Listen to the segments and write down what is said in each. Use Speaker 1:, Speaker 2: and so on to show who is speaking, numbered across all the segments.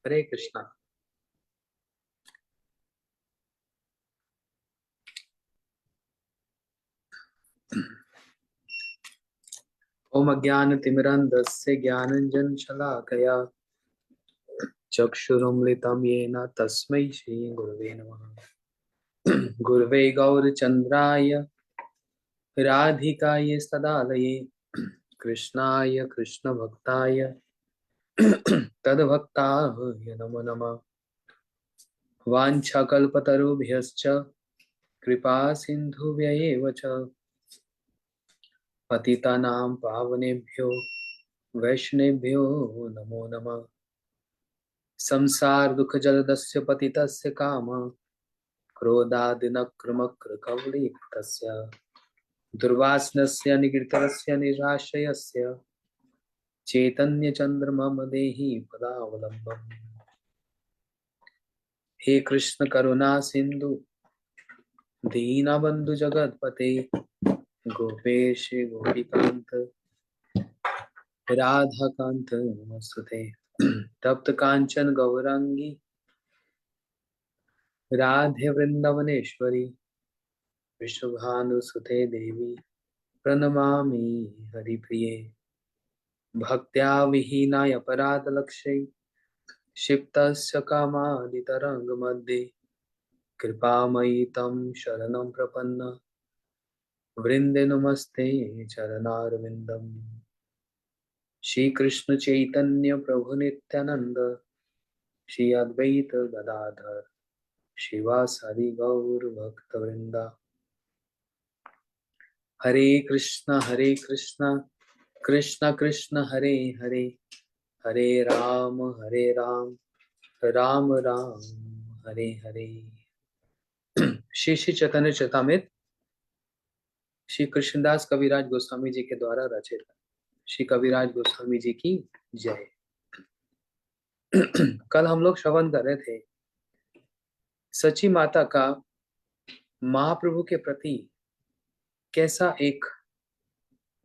Speaker 1: हरे कृष्णा। ओम अज्ञानतिमिरन्धस्य ज्ञानाञ्जनशलाकया चक्षुरुन्मिलितं येन तस्मै श्रीगुरवे नमः। गुरवे गौरचन्द्राय राधिकाय सदालये कृष्णाय कृष्णभक्ताय तद्भक्ताय नमो नमः। वाञ्छाकल्पतरुभ्यश्च कृपा सिन्धुभ्यैव च पतितानां पावनेभ्यो वैष्णवेभ्यो नमो नमः। संसार दुख जलदस्य पतितस्य काम क्रोधादिनक्रमक्रकवलितस्य दुर्वासनस्य निगृतस्य निराश्रयस्य चैतन्यचन्द्रमम देहि पदावलम्बम्। हे कृष्ण करुणा सिंधु दीनबंधु जगतपते गोपेश गोपीकांत राधाकांत नमोस्तुते। तप्त कांचन गौरांगी राधे वृंदावनेश्वरी विश्वभानुसुते देवी प्रणमामि हरिप्रिये। भक्त्या विहीनाय अपराधलक्ष्यै क्षिप्तस्य कामादितरङ्गमध्ये कृपामयि तं शरणं प्रपन्न वृन्दे नमस्ते चरणारविन्दम्। श्रीकृष्ण चैतन्य प्रभु नित्यानंद श्री अद्वैत गदाधर शिवासादि गौर भक्तवृंदा। हरे कृष्ण कृष्ण कृष्ण हरे हरे हरे राम राम राम हरे हरे। श्री श्री चैतन्य चरितामृत श्री कृष्णदास कविराज गोस्वामी जी के द्वारा रचित। श्री कविराज गोस्वामी जी की जय। कल हम लोग श्रवण कर रहे थे सची माता का महाप्रभु के प्रति कैसा एक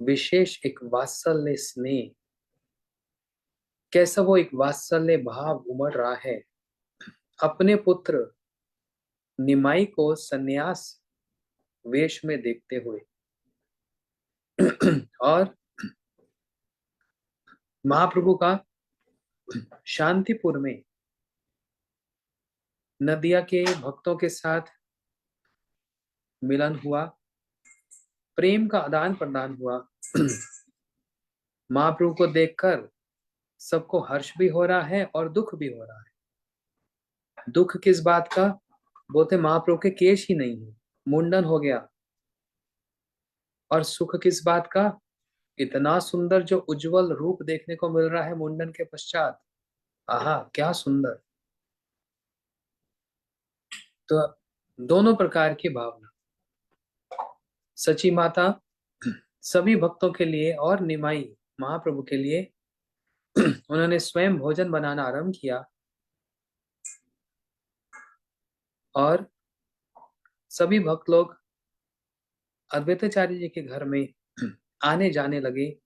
Speaker 1: विशेष एक वात्सल्य स्नेह, कैसा वो एक वात्सल्य भाव उमड़ रहा है अपने पुत्र निमाई को सन्यास वेश में देखते हुए। और महाप्रभु का शांतिपुर में नदिया के भक्तों के साथ मिलन हुआ, प्रेम का आदान प्रदान हुआ। महाप्रभु को देखकर सबको हर्ष भी हो रहा है और दुख भी हो रहा है। दुख किस बात का? बोलते महाप्रभु के केश ही नहीं है, मुंडन हो गया। और सुख किस बात का? इतना सुंदर जो उज्जवल रूप देखने को मिल रहा है मुंडन के पश्चात। आहा क्या सुंदर। तो दोनों प्रकार की भावना सची माता सभी भक्तों के लिए और निमाई महाप्रभु के लिए उन्होंने स्वयं भोजन बनाना आरंभ किया और सभी भक्त लोग अद्वैताचार्य जी के घर में आने जाने लगे,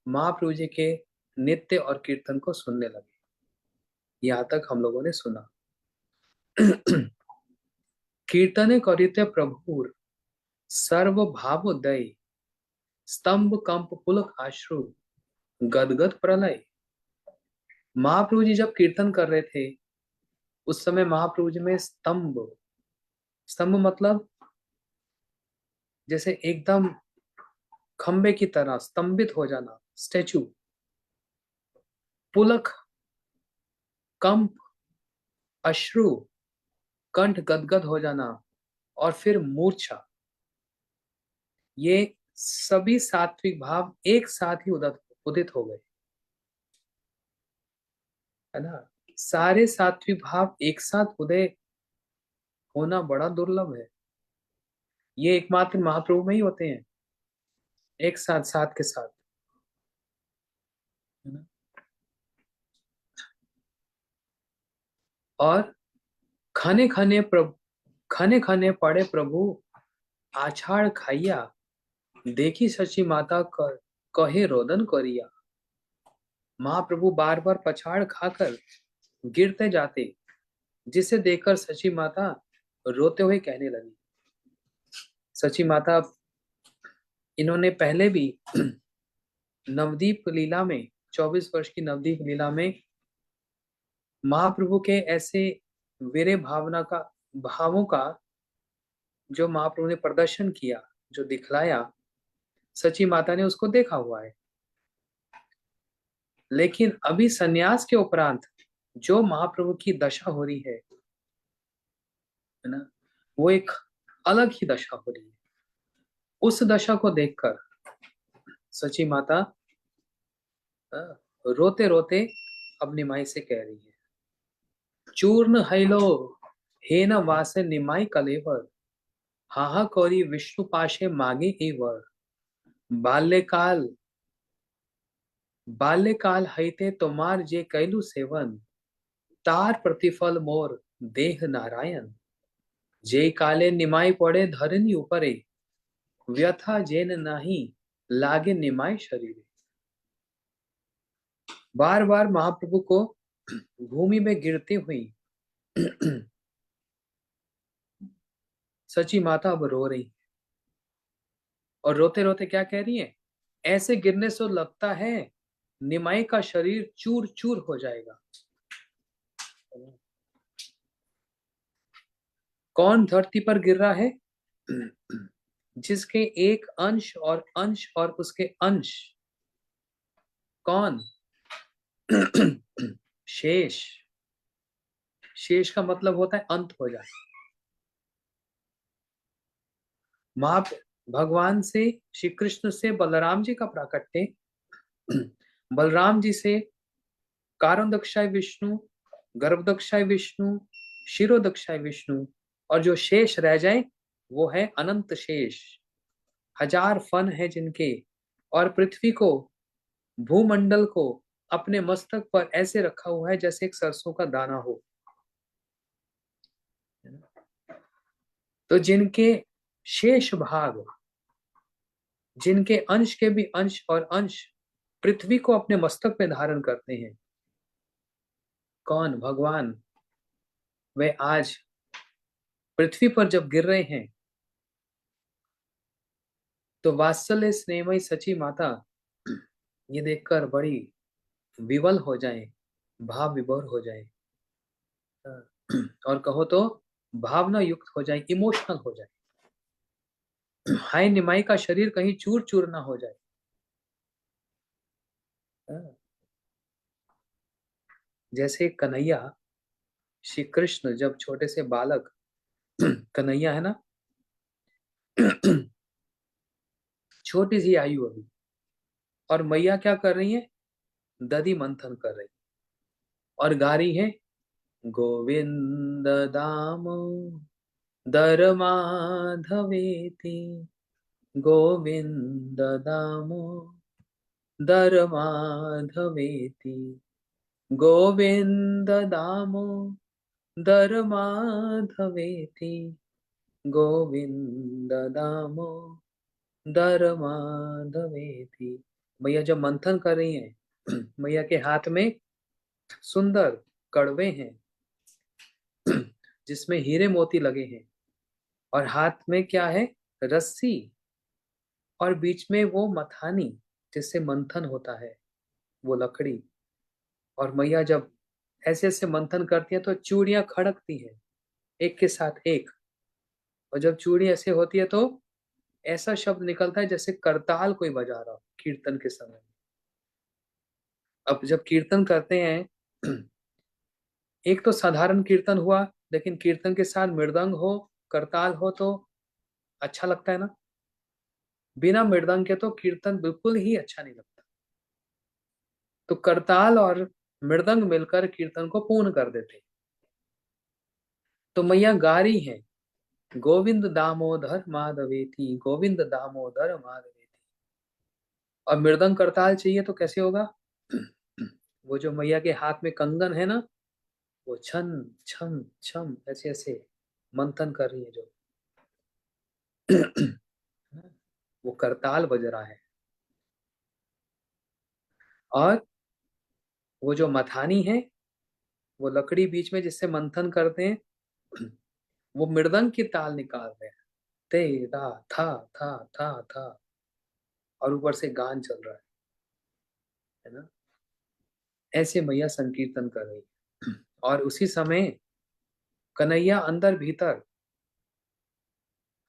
Speaker 1: महाप्रभु जी के नित्य और कीर्तन को सुनने लगे। यहाँ तक हम लोगों ने सुना। कीर्तने करिते प्रभुर सर्व भावोदय स्तंभ कंप पुलक आश्रु गदगद प्रलय। महाप्रभु जी जब कीर्तन कर रहे थे उस समय महाप्रभु जी में स्तंभ, स्तंभ मतलब जैसे एकदम खंबे की तरह स्तंभित हो जाना, स्टैचू। पुलक, कंप, अश्रु, कंठ गदगद हो जाना और फिर मूर्छा। ये सभी सात्विक भाव एक साथ ही उदित हो गए, है ना। सारे सात्विक भाव एक साथ उदय होना बड़ा दुर्लभ है। ये एकमात्र महाप्रभु में ही होते हैं, एक साथ, साथ के साथ, है ना। और खाने खाने पड़े प्रभु आछाड़ खाइया देखी सची माता कहे रोदन करिया। महाप्रभु बार बार पछाड़ खाकर गिरते जाते, जिसे देखकर सची माता रोते हुए कहने लगी। सची माता, इन्होंने पहले भी नवदीप लीला में, 24 वर्ष की नवदीप लीला में महाप्रभु के ऐसे वीरे भावों का जो महाप्रभु ने प्रदर्शन किया, जो दिखलाया, सची माता ने उसको देखा हुआ है। लेकिन अभी सन्यास के उपरांत जो महाप्रभु की दशा हो रही है ना, वो एक अलग ही दशा हो रही है। उस दशा को देखकर सची माता रोते रोते अपनी माई से कह रही है, चूर्ण हैलो हेन वासे निमाई कलेवर, हाहा कौरी विष्णु पाशे मागे एवर, बाल्यकाल बाल्यकाल हैते तुम्हार जे कैलु सेवन, तार प्रतिफल मोर देह नारायण, जे काले निमाई पड़े धरनी ऊपरे, व्यथा जेन नाही लागे निमाई शरीर। बार बार महाप्रभु को भूमि में गिरते हुई सची माता अब रो रही, और रोते रोते क्या कह रही है, ऐसे गिरने से लगता है निमाई का शरीर चूर चूर हो जाएगा। कौन धरती पर गिर रहा है? जिसके एक अंश और उसके अंश, कौन? शेष। शेष का मतलब होता है अंत हो जाए। मां भगवान से, श्री कृष्ण से बलराम जी का प्राकट्य, बलराम जी से कारणदक्षाय विष्णु, गर्भदक्षाय विष्णु, शिरोदक्षाय विष्णु, और जो शेष रह जाए वो है अनंत शेष। 1000 फन है जिनके, और पृथ्वी को, भूमंडल को अपने मस्तक पर ऐसे रखा हुआ है जैसे एक सरसों का दाना हो। तो जिनके शेष भाग, जिनके अंश के भी अंश और अंश पृथ्वी को अपने मस्तक पे धारण करते हैं, कौन? भगवान। वे आज पृथ्वी पर जब गिर रहे हैं तो वात्सल्य स्नेहमयी सची माता ये देखकर बड़ी विवल हो जाए, भाव विभोर हो जाए, और कहो तो भावना युक्त हो जाए, इमोशनल हो जाए। हाय निमाई का शरीर कहीं चूर चूर ना हो जाए। जैसे कन्हैया, श्री कृष्ण जब छोटे से बालक कन्हैया है ना, छोटी सी आयु अभी, और मैया क्या कर रही है? दधि मंथन कर रही, और गा रही है, गोविंद दाम दर माधवेति, गोविंद दाम दर माधवेति, गोविंद दाम दर माधवेति, गोविंद दाम दर माधवेति। मैया जब मंथन कर रही हैं, मैया के हाथ में सुंदर कड़वे हैं जिसमें हीरे मोती लगे हैं, और हाथ में क्या है? रस्सी, और बीच में वो मथानी जिससे मंथन होता है, वो लकड़ी। और मैया जब ऐसे ऐसे मंथन करती है तो चूड़ियां खड़कती हैं एक के साथ एक, और जब चूड़ी ऐसे होती है तो ऐसा शब्द निकलता है जैसे करताल कोई बजा रहा हो कीर्तन के समय। अब जब कीर्तन करते हैं, एक तो साधारण कीर्तन हुआ, लेकिन कीर्तन के साथ मृदंग हो, करताल हो तो अच्छा लगता है ना। बिना मृदंग के तो कीर्तन बिल्कुल ही अच्छा नहीं लगता। तो करताल और मृदंग मिलकर कीर्तन को पूर्ण कर देते। तो मैया गा रही है, गोविंद दामोदर माधवेति, गोविंद दामोदर माधवेति। और मृदंग करताल चाहिए तो कैसे होगा? वो जो मैया के हाथ में कंगन है ना, वो छन छम छम ऐसे ऐसे मंथन कर रही है जो वो करताल बज रहा है। और वो जो मथानी है वो लकड़ी बीच में जिससे मंथन करते हैं, वो मृदंग की ताल निकाल रहे हैं, तेरा था, और ऊपर से गान चल रहा है ना। ऐसे मैया संकीर्तन कर रही है। और उसी समय कन्हैया अंदर भीतर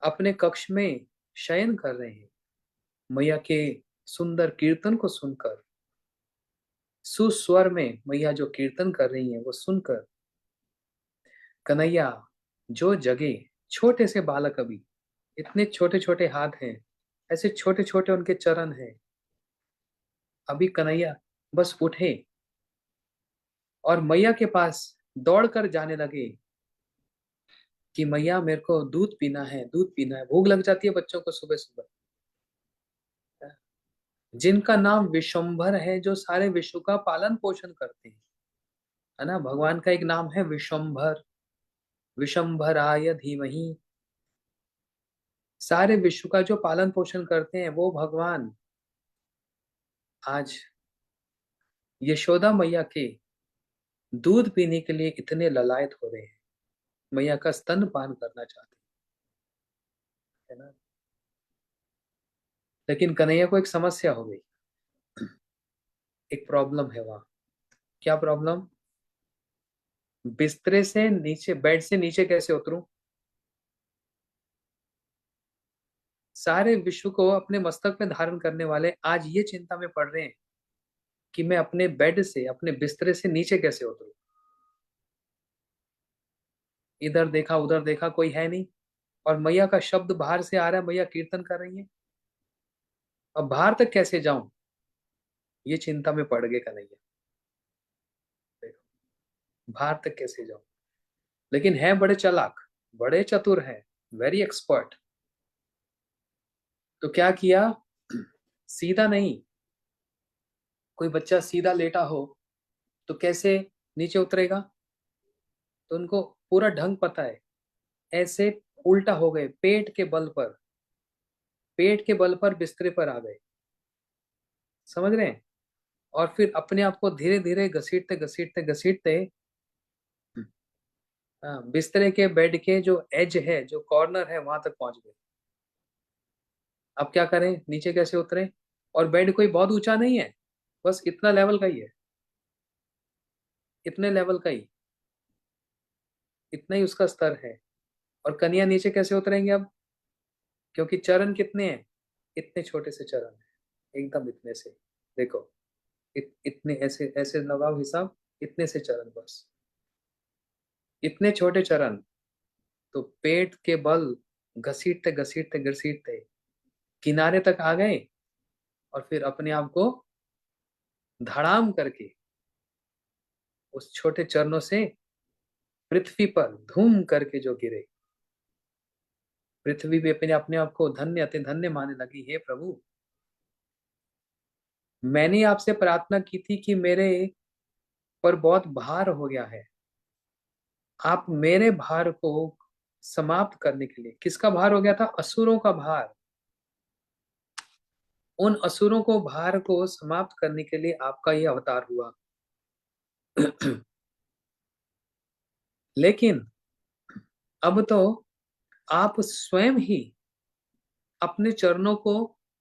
Speaker 1: अपने कक्ष में शयन कर रहे हैं। मैया के सुंदर कीर्तन को सुनकर, सुस्वर में मैया जो कीर्तन कर रही हैं वो सुनकर कन्हैया जो जगे, छोटे से बालक, अभी इतने छोटे छोटे हाथ हैं, ऐसे छोटे छोटे उनके चरण हैं, अभी कन्हैया बस उठे और मैया के पास दौड़कर जाने लगे कि मैया मेरे को दूध पीना है, दूध पीना है। भूख लग जाती है बच्चों को सुबह सुबह। जिनका नाम विशंभर है, जो सारे विश्व का पालन पोषण करते हैं, है ना। भगवान का एक नाम है विशंभर, विशंभराय धीमहि। सारे विश्व का जो पालन पोषण करते हैं वो भगवान आज यशोदा मैया के दूध पीने के लिए इतने ललायत हो रहे हैं, मैया का स्तन पान करना चाहते हैं, है ना। लेकिन कन्हैया को एक समस्या हो गई, एक प्रॉब्लम है वहां। क्या प्रॉब्लम? बिस्तरे से नीचे, बेड से नीचे कैसे उतरूं? सारे विश्व को अपने मस्तक में धारण करने वाले आज ये चिंता में पड़ रहे हैं कि मैं अपने बेड से, अपने बिस्तरे से नीचे कैसे उतरूं। इधर देखा उधर देखा, कोई है नहीं, और मैया का शब्द बाहर से आ रहा है, मैया कीर्तन कर रही है, अब बाहर तक कैसे जाऊं, ये चिंता में पड़ गए कन्हैया। देखो, बाहर तक कैसे जाऊं। लेकिन है बड़े चालाक, बड़े चतुर हैं, वेरी एक्सपर्ट। तो क्या किया, सीधा नहीं, कोई बच्चा सीधा लेटा हो तो कैसे नीचे उतरेगा, तो उनको पूरा ढंग पता है। ऐसे उल्टा हो गए, पेट के बल पर, पेट के बल पर बिस्तरे पर आ गए, समझ रहे हैं। और फिर अपने आप को धीरे धीरे घसीटते घसीटते घसीटते बिस्तरे के, बेड के जो एज है, जो कॉर्नर है, वहां तक पहुंच गए। अब क्या करें, नीचे कैसे उतरे? और बेड कोई बहुत ऊंचा नहीं है, बस इतना लेवल का ही है, इतने लेवल का ही, इतना ही उसका स्तर है। और कन्या नीचे कैसे उतरेंगे अब, क्योंकि चरण कितने हैं, इतने छोटे से चरण है, एकदम इतने से। देखो, इतने, ऐसे ऐसे लगाओ हिसाब, इतने से चरण, बस इतने छोटे चरण। तो पेट के बल घसीटते घसीटते घसीटते किनारे तक आ गए, और फिर अपने आप को धड़ाम करके उस छोटे चरणों से पृथ्वी पर धूम करके जो गिरे, पृथ्वी भी अपने अपने आप को धन्य अति धन्य मानने लगी। हे प्रभु, मैंने आपसे प्रार्थना की थी कि मेरे पर बहुत भार हो गया है, आप मेरे भार को समाप्त करने के लिए, किसका भार हो गया था, असुरों का भार, उन असुरों को भार को समाप्त करने के लिए आपका ये अवतार हुआ। लेकिन अब तो आप स्वयं ही अपने चरणों को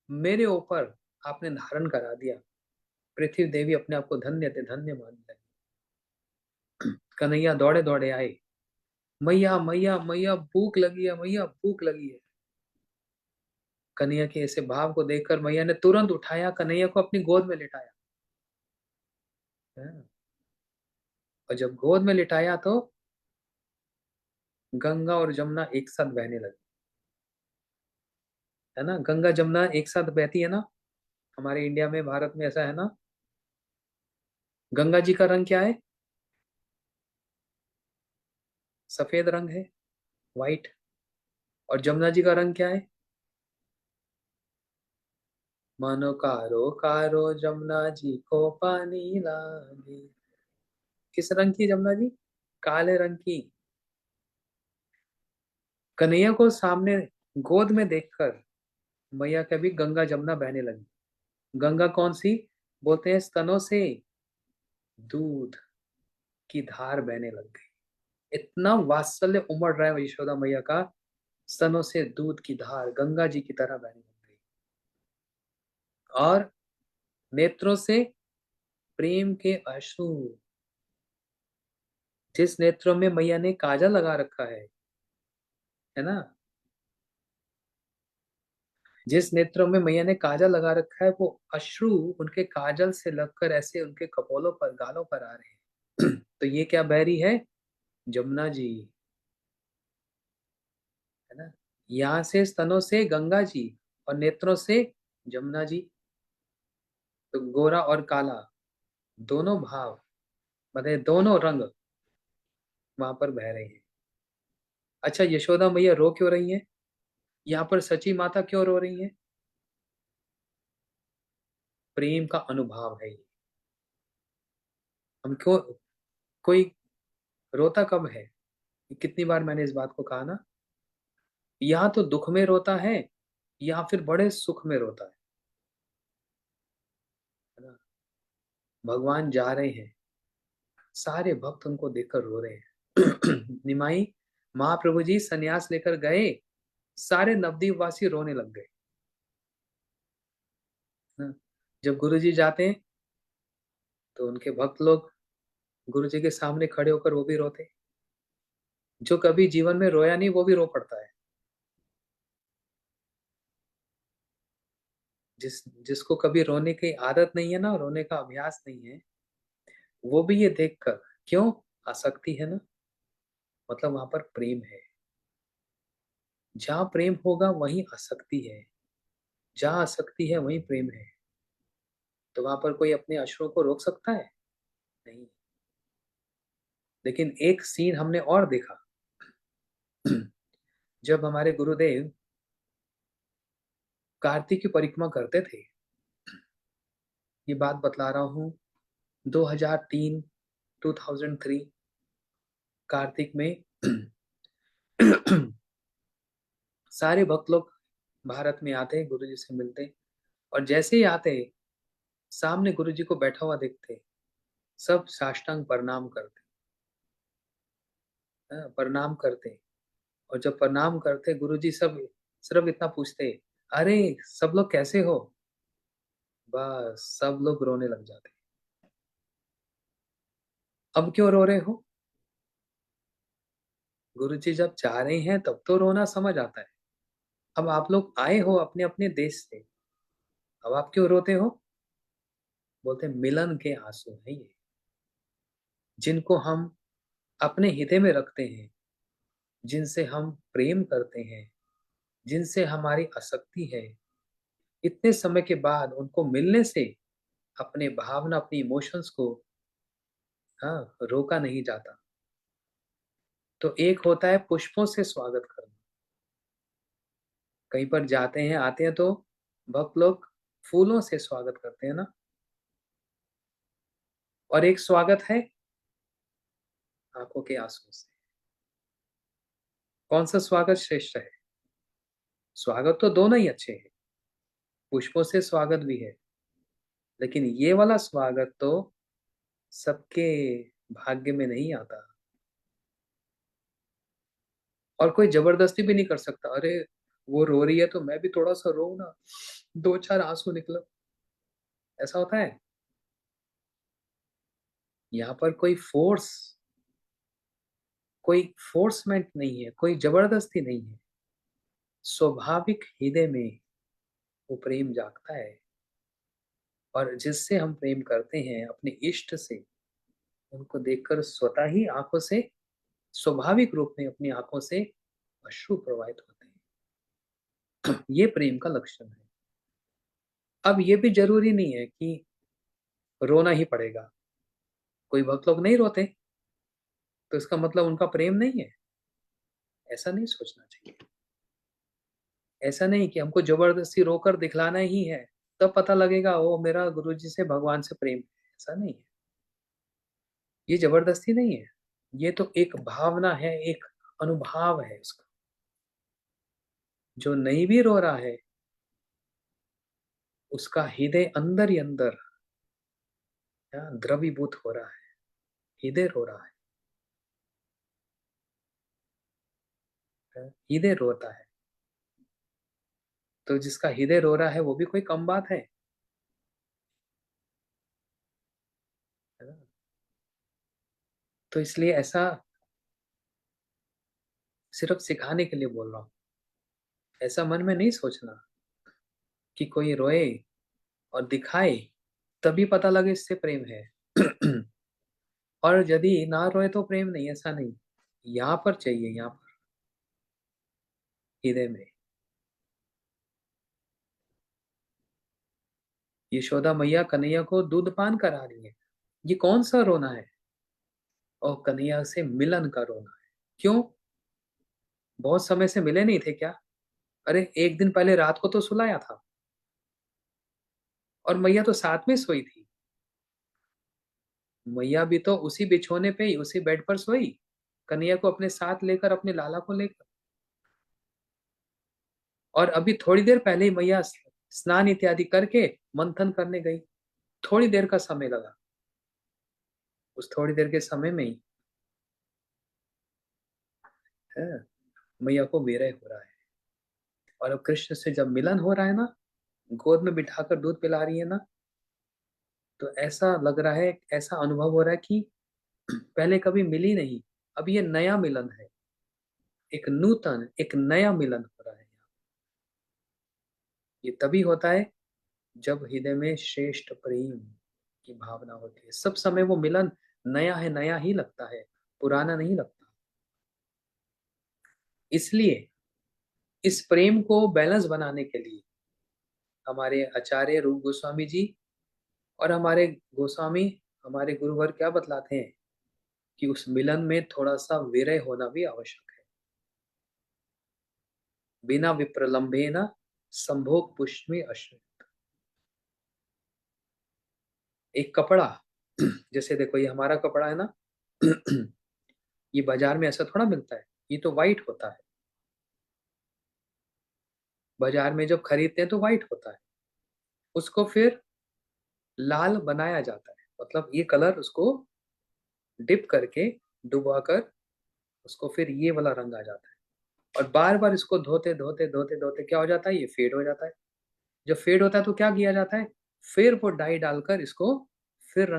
Speaker 1: मेरे ऊपर आपने धारण करा दिया। पृथ्वी देवी अपने आप को धन्य थे, धन्य मानने लगी। कन्हैया दौड़े दौड़े आए, मैया मैया मैया भूख लगी है, मैया भूख लगी है। कन्हैया के ऐसे भाव को देखकर मैया ने तुरंत उठाया, कन्हैया को अपनी गोद में लिटाया। हाँ, और जब गोद में लिटाया तो गंगा और जमुना एक साथ बहने लगी, है ना। गंगा जमुना एक साथ बहती है ना, हमारे इंडिया में, भारत में ऐसा है ना। गंगा जी का रंग क्या है, सफेद रंग है, व्हाइट। और जमुना जी का रंग क्या है, मानो कारो कारो जमुना जी को पानी लागे। किस रंग की जमुना जी, काले रंग की। कन्हैया को सामने गोद में देखकर मैया के भी गंगा जमुना बहने लगी। गंगा कौन सी? बोलते हैं स्तनों से दूध, की धार बहने लग गई। इतना वात्सल्य उमड़ रहा है यशोदा मैया का, स्तनों से दूध की धार गंगा जी की तरह बहने लग गई, और नेत्रों से प्रेम के अश्रु। जिस नेत्रों में मैया ने काजल लगा रखा है ना, जिस नेत्रों में मैया ने काजल लगा रखा है, वो अश्रु उनके काजल से लगकर ऐसे उनके कपोलों पर, गालों पर आ रहे हैं। तो ये क्या बह रही है? जमुना जी, है ना। यहाँ से स्तनों से गंगा जी और नेत्रों से जमुना जी। तो गोरा और काला दोनों भाव, मतलब दोनों रंग वहां पर बह रहे हैं। अच्छा, यशोदा मैया रो क्यों रही है? यहाँ पर सची माता क्यों रो रही है? प्रेम का अनुभव है ये। हम क्यों, कोई रोता कब है? कितनी बार मैंने इस बात को कहा ना, या तो दुख में रोता है या फिर बड़े सुख में रोता है ना। भगवान जा रहे हैं, सारे भक्त उनको देखकर रो रहे हैं। निमाई महाप्रभु जी सन्यास लेकर गए, सारे नवद्वीपवासी रोने लग गए ना। जब गुरु जी जाते हैं तो उनके भक्त लोग गुरु जी के सामने खड़े होकर वो भी रोते हैं। जो कभी जीवन में रोया नहीं वो भी रो पड़ता है। जिसको कभी रोने की आदत नहीं है ना, रोने का अभ्यास नहीं है, वो भी ये देखकर, क्यों? आसक्ति है ना, मतलब वहां पर प्रेम है। जहाँ प्रेम होगा वहीं आसक्ति है, जहाँ आसक्ति है वहीं प्रेम है। तो वहां पर कोई अपने अश्रों को रोक सकता है? नहीं। लेकिन एक सीन हमने और देखा। जब हमारे गुरुदेव कार्तिक की परिक्रमा करते थे, ये बात बतला रहा हूँ, 2003, 2003 कार्तिक में सारे भक्त लोग भारत में आते, गुरु जी से मिलते, और जैसे ही आते, सामने गुरु जी को बैठा हुआ देखते, सब साष्टांग प्रणाम करते, हाँ, प्रणाम करते। और जब प्रणाम करते, गुरु जी सब सिर्फ इतना पूछते, अरे सब लोग कैसे हो? बस सब लोग रोने लग जाते। अब क्यों रो रहे हो? गुरु जी जब चाह रहे हैं तब तो रोना समझ आता है। अब आप लोग आए हो अपने अपने देश से, अब आप क्यों रोते हो? बोलते मिलन के आंसू हैं ये, जिनको हम अपने हृदय में रखते हैं, जिनसे हम प्रेम करते हैं, जिनसे हमारी आसक्ति है, इतने समय के बाद उनको मिलने से अपने भावना, अपनी इमोशंस को, हाँ, रोका नहीं जाता। तो एक होता है पुष्पों से स्वागत करना, कहीं पर जाते हैं आते हैं तो भक्त लोग फूलों से स्वागत करते हैं ना। और एक स्वागत है आंखों के आंसू से। कौन सा स्वागत श्रेष्ठ है? स्वागत तो दोनों ही अच्छे हैं, पुष्पों से स्वागत भी है, लेकिन ये वाला स्वागत तो सबके भाग्य में नहीं आता। और कोई जबरदस्ती भी नहीं कर सकता, अरे वो रो रही है तो मैं भी थोड़ा सा रो ना, दो चार आंसू निकलो, ऐसा होता है? यहाँ पर कोई फोर्समेंट नहीं है, कोई जबरदस्ती नहीं है। स्वाभाविक हृदय में वो प्रेम जागता है, और जिससे हम प्रेम करते हैं अपने इष्ट से, उनको देखकर स्वतः ही आंखों से, स्वाभाविक रूप में अपनी आंखों से अश्रु प्रवाहित होते हैं। ये प्रेम का लक्षण है। अब ये भी जरूरी नहीं है कि रोना ही पड़ेगा। कोई भक्त लोग नहीं रोते तो इसका मतलब उनका प्रेम नहीं है, ऐसा नहीं सोचना चाहिए। ऐसा नहीं कि हमको जबरदस्ती रोकर दिखलाना ही है, तब पता लगेगा ओ मेरा गुरु जी से, भगवान से प्रेम है। ऐसा नहीं है, ये जबरदस्ती नहीं है, ये तो एक भावना है, एक अनुभव है उसका। जो नहीं भी रो रहा है, उसका हृदय अंदर ही अंदर द्रवीभूत हो रहा है, हृदय रो रहा है, हृदय रोता है। तो जिसका हृदय रो रहा है वो भी कोई कम बात है ना। तो इसलिए ऐसा सिर्फ सिखाने के लिए बोल रहा हूँ। ऐसा मन में नहीं सोचना कि कोई रोए और दिखाए तभी पता लगे इससे प्रेम है। और यदि ना रोए तो प्रेम नहीं, ऐसा नहीं। यहाँ पर चाहिए, यहाँ पर हृदय में। यशोदा मैया कन्हैया को दूध पान करा रही है, ये कौन सा रोना है? और कन्हैया से मिलन का रोना है। क्यों? बहुत समय से मिले नहीं थे क्या? अरे एक दिन पहले रात को तो सुलाया था, और मैया तो साथ में सोई थी। मैया भी तो उसी बिछोने पे ही, उसी बेड पर सोई, कन्हैया को अपने साथ लेकर, अपने लाला को लेकर। और अभी थोड़ी देर पहले ही मैया स्नान इत्यादि करके मंथन करने गई। थोड़ी देर का समय लगा, उस थोड़ी देर के समय में ही है मैया को विरह हो रहा है। और अब कृष्ण से जब मिलन हो रहा है ना, गोद में बिठाकर दूध पिला रही है ना, तो ऐसा लग रहा है, ऐसा अनुभव हो रहा है कि पहले कभी मिली नहीं। अब ये नया मिलन है, एक नूतन, एक नया मिलन हो रहा है। ये तभी होता है जब हृदय में श्रेष्ठ प्रेम की भावना होती है। सब समय वो मिलन नया है, नया ही लगता है, पुराना नहीं लगता। इसलिए इस प्रेम को बैलेंस बनाने के लिए हमारे आचार्य रूप गोस्वामी जी और हमारे गोस्वामी, हमारे गुरुवर क्या बतलाते हैं कि उस मिलन में थोड़ा सा विरह होना भी आवश्यक है। बिना विप्रलंबे न संभोग पुष्टि अश्रु। एक कपड़ा, जैसे देखो ये हमारा कपड़ा है ना, ये बाजार में ऐसा थोड़ा मिलता है, ये तो वाइट होता है। बाजार में जब खरीदते हैं तो वाइट होता है, उसको फिर लाल बनाया जाता है, मतलब ये कलर उसको डिप करके, डुबा कर, उसको फिर ये वाला रंग आ जाता है। और बार बार इसको धोते धोते धोते धोते क्या हो जाता है, ये फेड हो जाता है। जब फेड होता है तो क्या किया जाता है, फिर वो डाई डालकर इसको फिर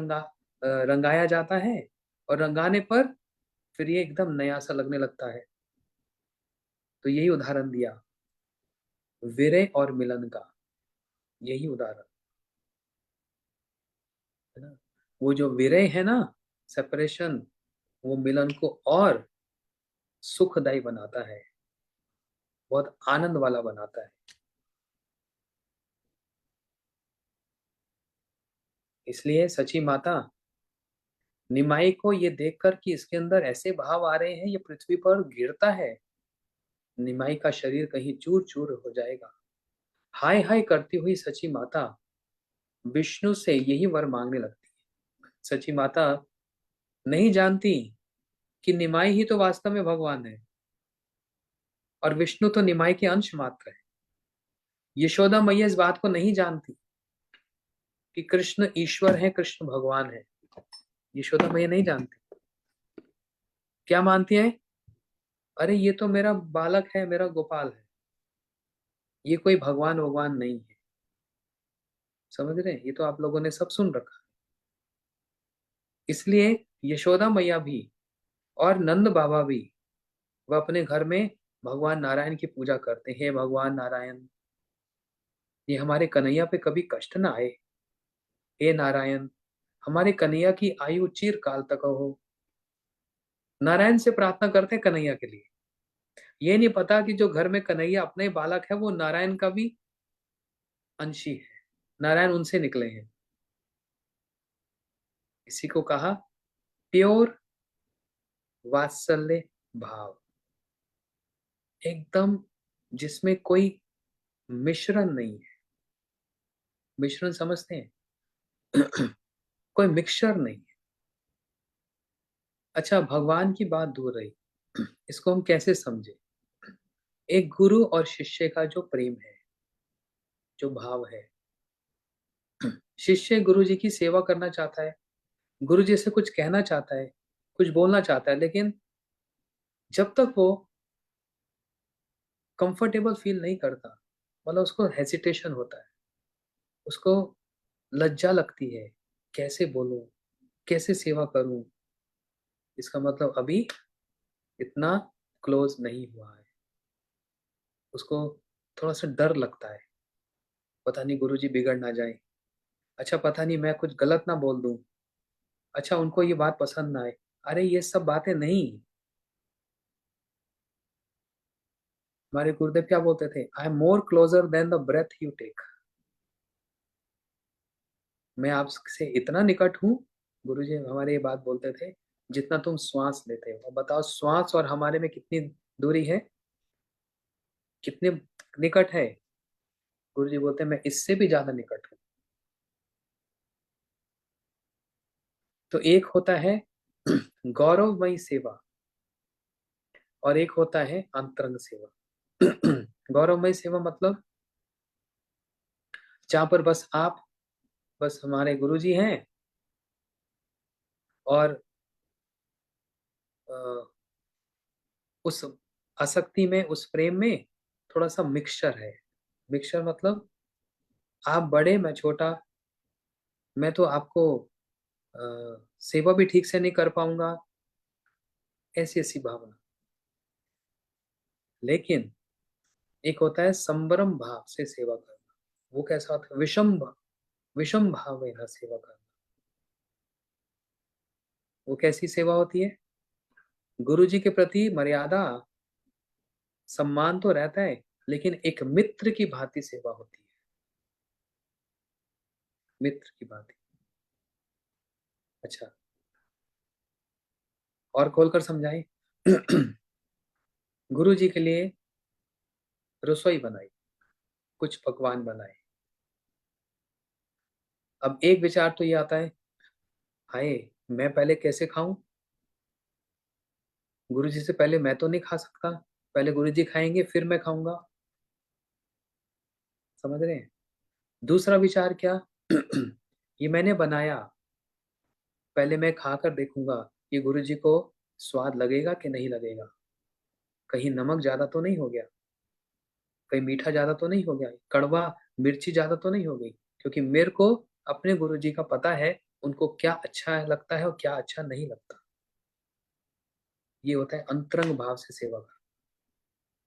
Speaker 1: रंगाया जाता है। और रंगाने पर फिर ये एकदम नया सा लगने लगता है। तो यही उदाहरण दिया विरह और मिलन का, यही उदाहरण है ना। वो जो विरह है ना, सेपरेशन, वो मिलन को और सुखदायी बनाता है, बहुत आनंद वाला बनाता है। इसलिए सची माता निमाई को ये देखकर कि इसके अंदर ऐसे भाव आ रहे हैं, ये पृथ्वी पर गिरता है, निमाई का शरीर कहीं चूर चूर हो जाएगा। हाय हाय करती हुई सची माता विष्णु से यही वर मांगने लगती है। सची माता नहीं जानती कि निमाई ही तो वास्तव में भगवान है, और विष्णु तो निमाई के अंश मात्र है। यशोदा मैया इस बात को नहीं जानती कि कृष्ण ईश्वर है, कृष्ण भगवान है। यशोदा मैया नहीं जानती। क्या मानती है? अरे ये तो मेरा बालक है, मेरा गोपाल है, ये कोई भगवान भगवान नहीं है। समझ रहे हैं? ये तो आप लोगों ने सब सुन रखा। इसलिए यशोदा मैया भी और नंद बाबा भी, वह अपने घर में भगवान नारायण की पूजा करते हैं। हे भगवान नारायण, ये हमारे कन्हैया पे कभी कष्ट ना आए। हे नारायण, हमारे कन्हैया की आयु चिर काल तक हो। नारायण से प्रार्थना करते हैं कन्हैया के लिए। ये नहीं पता कि जो घर में कन्हैया अपने ही बालक है वो नारायण का भी अंशी है, नारायण उनसे निकले हैं। इसी को कहा प्योर वात्सल्य भाव, एकदम जिसमें कोई मिश्रण नहीं है। मिश्रण समझते हैं? कोई मिक्सचर नहीं है। अच्छा, भगवान की बात दूर रही, इसको हम कैसे समझे? एक गुरु और शिष्य का जो प्रेम है, जो भाव है, शिष्य गुरु जी की सेवा करना चाहता है, गुरु जी से कुछ कहना चाहता है, कुछ बोलना चाहता है, लेकिन जब तक वो कंफर्टेबल फील नहीं करता, मतलब उसको हेसिटेशन होता है, उसको लज्जा लगती है, कैसे बोलूं, कैसे सेवा करूं, इसका मतलब अभी इतना क्लोज नहीं हुआ है, उसको थोड़ा सा डर लगता है, पता नहीं गुरुजी बिगड़ ना जाए, अच्छा पता नहीं मैं कुछ गलत ना बोल दूं, अच्छा उनको ये बात पसंद ना आए। अरे ये सब बातें नहीं, हमारे गुरुदेव क्या बोलते थे, I am more closer than the breath you take. मैं आपसे इतना निकट हूँ, गुरुजी हमारे ये बात बोलते थे, जितना तुम श्वास लेते हो। अब बताओ श्वास और हमारे में कितनी दूरी है, कितने निकट है। गुरुजी बोलते हैं मैं इससे भी ज्यादा निकट हूँ। तो एक होता है गौरवमयी सेवा और एक होता है अंतरंग सेवा। गौरवमयी सेवा मतलब जहां पर बस आप, बस हमारे गुरुजी हैं, और अ, उस आसक्ति में, उस प्रेम में थोड़ा सा मिक्सचर है। मिक्सचर मतलब आप बड़े मैं छोटा, मैं तो आपको सेवा भी ठीक से नहीं कर पाऊंगा, ऐसी ऐसी भावना। लेकिन एक होता है संवरम भाव से सेवा करना, वो कैसा होता है, विषम भाव में ना सेवा करना। वो कैसी सेवा होती है, गुरु जी के प्रति मर्यादा सम्मान तो रहता है, लेकिन एक मित्र की भांति सेवा होती है, मित्र की भांति। अच्छा, और खोलकर समझाएं। गुरु जी के लिए रसोई बनाई, कुछ पकवान बनाए। अब एक विचार तो ये आता है, हाय मैं पहले कैसे खाऊं, गुरु जी से पहले मैं तो नहीं खा सकता, पहले गुरु जी खाएंगे फिर मैं खाऊंगा। समझ रहे हैं। दूसरा विचार क्या, ये मैंने बनाया, पहले मैं खाकर देखूंगा ये गुरु जी को स्वाद लगेगा कि नहीं लगेगा, कहीं नमक ज्यादा तो नहीं हो गया, कहीं मीठा ज्यादा तो नहीं हो गया, कड़वा मिर्ची ज्यादा तो नहीं हो गई। क्योंकि मेरे को अपने गुरु जी का पता है, उनको क्या अच्छा लगता है और क्या अच्छा नहीं लगता। ये होता है अंतरंग भाव से सेवा का।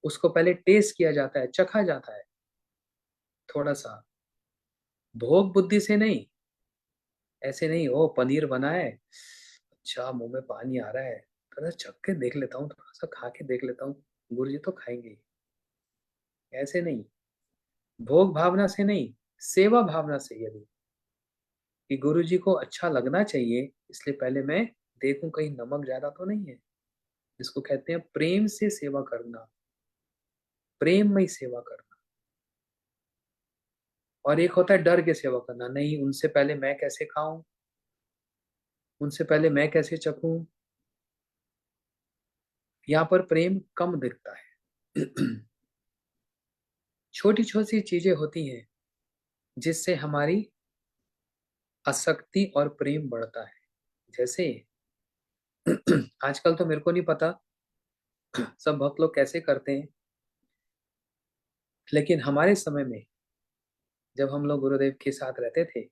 Speaker 1: उसको पहले टेस्ट किया जाता है, चखा जाता है, थोड़ा सा भोग बुद्धि से नहीं। ऐसे नहीं, ओ पनीर बना है, अच्छा मुंह में पानी आ रहा है, थोड़ा सा चख के देख लेता हूँ, थोड़ा सा खा के देख लेता हूँ, गुरु जी तो खाएंगे ही। ऐसे नहीं, भोग भावना से नहीं, सेवा भावना से। यदि कि गुरु जी को अच्छा लगना चाहिए, इसलिए पहले मैं देखूं कहीं नमक ज्यादा तो नहीं है। जिसको कहते हैं प्रेम से सेवा करना, प्रेम में ही सेवा करना। और एक होता है डर के सेवा करना, नहीं उनसे पहले मैं कैसे खाऊं, उनसे पहले मैं कैसे चखूं। यहाँ पर प्रेम कम दिखता है। छोटी छोटी चीजें होती हैं जिससे हमारी आसक्ति और प्रेम बढ़ता है। जैसे आजकल तो मेरे को नहीं पता सब भक्त लोग कैसे करते हैं, लेकिन हमारे समय में जब हम लोग गुरुदेव के साथ रहते थे,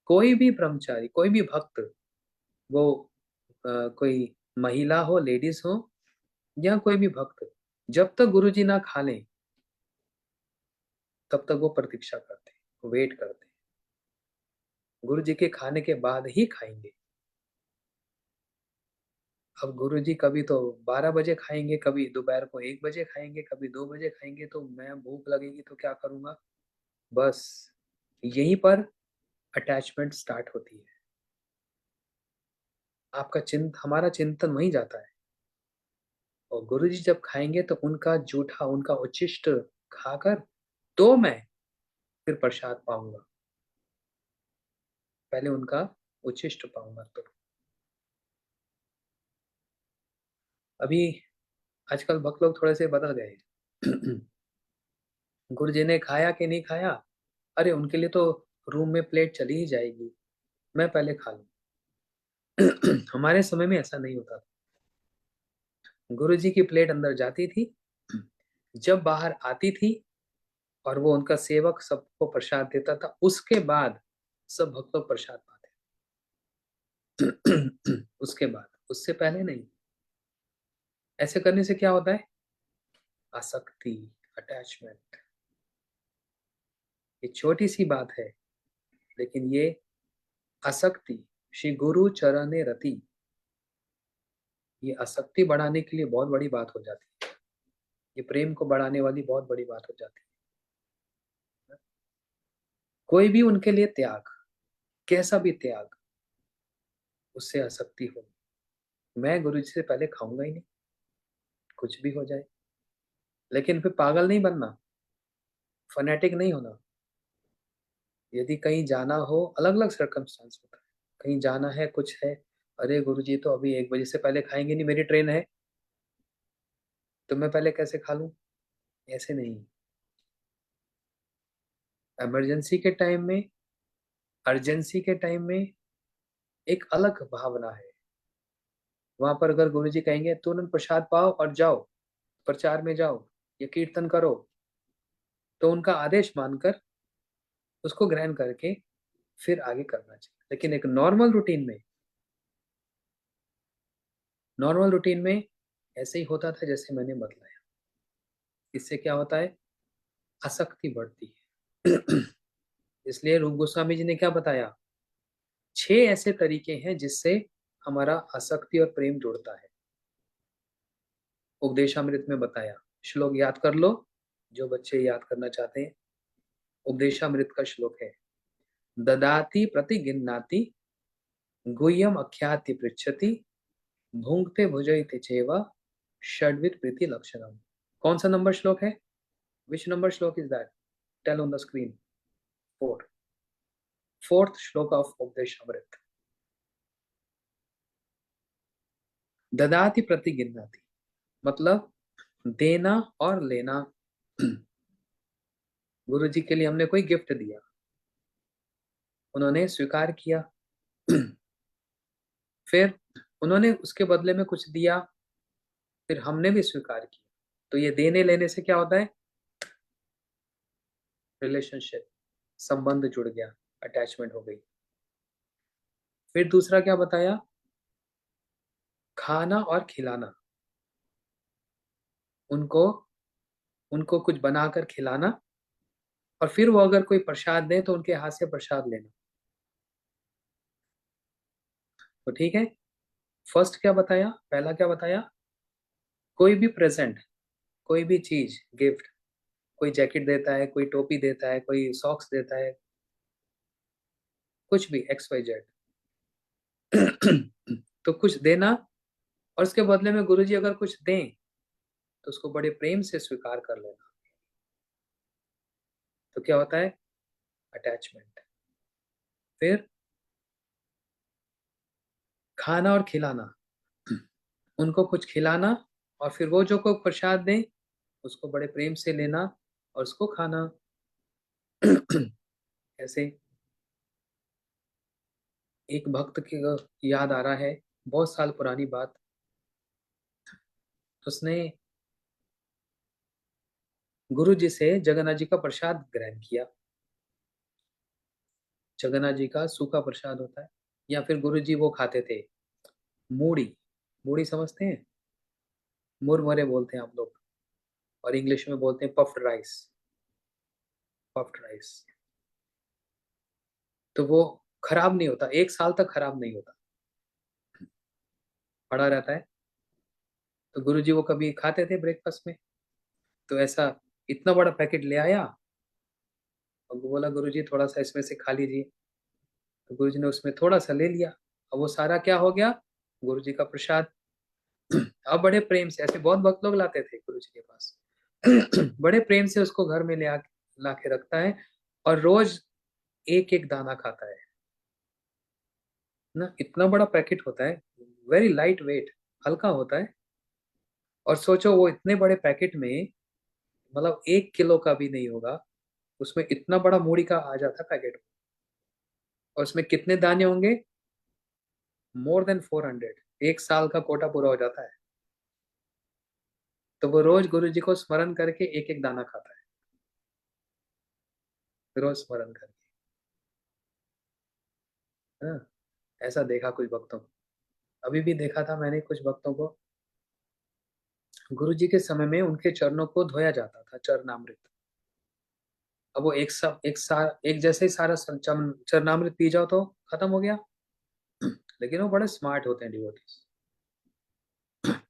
Speaker 1: कोई भी ब्रह्मचारी, कोई भी भक्त, वो कोई महिला हो, लेडीज हो, या कोई भी भक्त, जब तक गुरु जी ना खा लें तब तक वो प्रतीक्षा करते हैं, वेट करते हैं, गुरु जी के खाने के बाद ही खाएंगे। अब गुरु जी कभी तो 12 बजे खाएंगे, कभी दोपहर को 1 बजे खाएंगे, कभी 2 बजे खाएंगे, तो मैं भूख लगेगी तो क्या करूंगा। बस यहीं पर अटैचमेंट स्टार्ट होती है, आपका हमारा चिंतन वहीं जाता है। और गुरु जी जब खाएंगे तो उनका जूठा, उनका उच्छिष्ट खाकर तो मैं फिर प्रसाद पाऊंगा, पहले उनका उच्छिष्ट पाऊंगा। तो अभी आजकल भक्त लोग थोड़े से बदल गए। गुरु जी ने खाया कि नहीं खाया, अरे उनके लिए तो रूम में प्लेट चली ही जाएगी, मैं पहले खा लूं। हमारे समय में ऐसा नहीं होता था। गुरु जी की प्लेट अंदर जाती थी, जब बाहर आती थी और वो उनका सेवक सबको प्रसाद देता था, उसके बाद सब भक्त लोग प्रसाद पाते। उसके बाद, उससे पहले नहीं। ऐसे करने से क्या होता है? आसक्ति, अटैचमेंट। ये छोटी सी बात है, लेकिन ये आसक्ति, श्री गुरु चरणे रति, ये आसक्ति बढ़ाने के लिए बहुत बड़ी बात हो जाती है। ये प्रेम को बढ़ाने वाली बहुत बड़ी बात हो जाती है। कोई भी उनके लिए त्याग, कैसा भी त्याग, उससे आसक्ति हो। मैं गुरु जी से पहले खाऊंगा ही नहीं, कुछ भी हो जाए। लेकिन फिर पागल नहीं बनना, फनेटिक नहीं होना। यदि कहीं जाना हो, अलग अलग सर्कमस्टांस होता है, कहीं जाना है, कुछ है, अरे गुरु जी तो अभी 1 बजे से पहले खाएंगे नहीं, मेरी ट्रेन है, तो मैं पहले कैसे खा लूं? ऐसे नहीं। इमरजेंसी के टाइम में, अर्जेंसी के टाइम में एक अलग भावना है। वहां पर अगर गुरु जी कहेंगे तुरंत प्रसाद पाओ और जाओ, प्रचार में जाओ या कीर्तन करो, तो उनका आदेश मानकर उसको ग्रहण करके फिर आगे करना चाहिए। लेकिन एक नॉर्मल रूटीन में ऐसे ही होता था जैसे मैंने बतलाया। इससे क्या होता है? आसक्ति बढ़ती है। इसलिए रूप गोस्वामी जी ने क्या बताया? 6 ऐसे तरीके हैं जिससे हमारा आसक्ति और प्रेम जुड़ता है। उपदेशामृत में बताया, श्लोक याद कर लो जो बच्चे याद करना चाहते हैं। उपदेशामृत का श्लोक है, ददाति प्रतिगिन्नाति गुह्यम अख्याति पृच्छति भुंक्ते भुजयति चेवा षड्विध प्रीति लक्षणम। कौन सा नंबर श्लोक है? Which number shloka is that? Tell on the screen. Fourth shloka of Upadeshamrita. ददाति प्रतिगिन्नाति मतलब देना और लेना। गुरु जी के लिए हमने कोई गिफ्ट दिया, उन्होंने स्वीकार किया, फिर उन्होंने उसके बदले में कुछ दिया, फिर हमने भी स्वीकार किया। तो ये देने लेने से क्या होता है? रिलेशनशिप, संबंध जुड़ गया, अटैचमेंट हो गई। फिर दूसरा क्या बताया? खाना और खिलाना, उनको उनको कुछ बनाकर खिलाना, और फिर वो अगर कोई प्रसाद दे तो उनके हाथ से प्रसाद लेना। तो ठीक है। फर्स्ट क्या बताया? पहला क्या बताया? कोई भी प्रेजेंट, कोई भी चीज, गिफ्ट, कोई जैकेट देता है, कोई टोपी देता है, कोई सॉक्स देता है, कुछ भी एक्स वाई जेड। तो कुछ देना, और उसके बदले में गुरुजी अगर कुछ दें तो उसको बड़े प्रेम से स्वीकार कर लेना। तो क्या होता है? अटैचमेंट। फिर खाना और खिलाना, उनको कुछ खिलाना, और फिर वो जो को प्रसाद दें उसको बड़े प्रेम से लेना और उसको खाना। ऐसे एक भक्त की याद आ रहा है, बहुत साल पुरानी बात। उसने गुरु जी से जगन्नाथ जी का प्रसाद ग्रहण किया। जगन्नाथ जी का सूखा प्रसाद होता है, या फिर गुरु जी वो खाते थे, मूढ़ी। मूढ़ी समझते हैं? मुरमुरे बोलते हैं आप लोग, और इंग्लिश में बोलते हैं पफ्ड राइस। पफ्ड राइस, तो वो खराब नहीं होता, 1 साल तक खराब नहीं होता, पड़ा रहता है। तो गुरु जी वो कभी खाते थे ब्रेकफास्ट में, तो ऐसा इतना बड़ा पैकेट ले आया और बोला गुरु जी थोड़ा सा इसमें से खा लीजिए। तो गुरु जी ने उसमें थोड़ा सा ले लिया, और वो सारा क्या हो गया? गुरु जी का प्रसाद। अब बड़े प्रेम से, ऐसे बहुत भक्त लोग लाते थे गुरु जी के पास। बड़े प्रेम से उसको घर में ला के रखता है, और रोज एक एक दाना खाता है ना। इतना बड़ा पैकेट होता है, वेरी लाइट वेट, हल्का होता है। और सोचो वो इतने बड़े पैकेट में, मतलब 1 किलो का भी नहीं होगा, उसमें इतना बड़ा मूढ़ी का आ जाता पैकेट। और उसमें कितने दाने होंगे? मोर देन 400, 1 साल का कोटा पूरा हो जाता है। तो वो रोज गुरु जी को स्मरण करके एक एक दाना खाता है, रोज स्मरण करके। हाँ, ऐसा देखा कुछ भक्तों को। अभी भी देखा था मैंने कुछ भक्तों को, गुरु जी के समय में उनके चरणों को धोया जाता था चरणामृत। अब वो एक जैसे ही सारा चरणामृत पी जाओ तो खत्म हो गया। लेकिन वो बड़े स्मार्ट होते हैं डिवोटीज,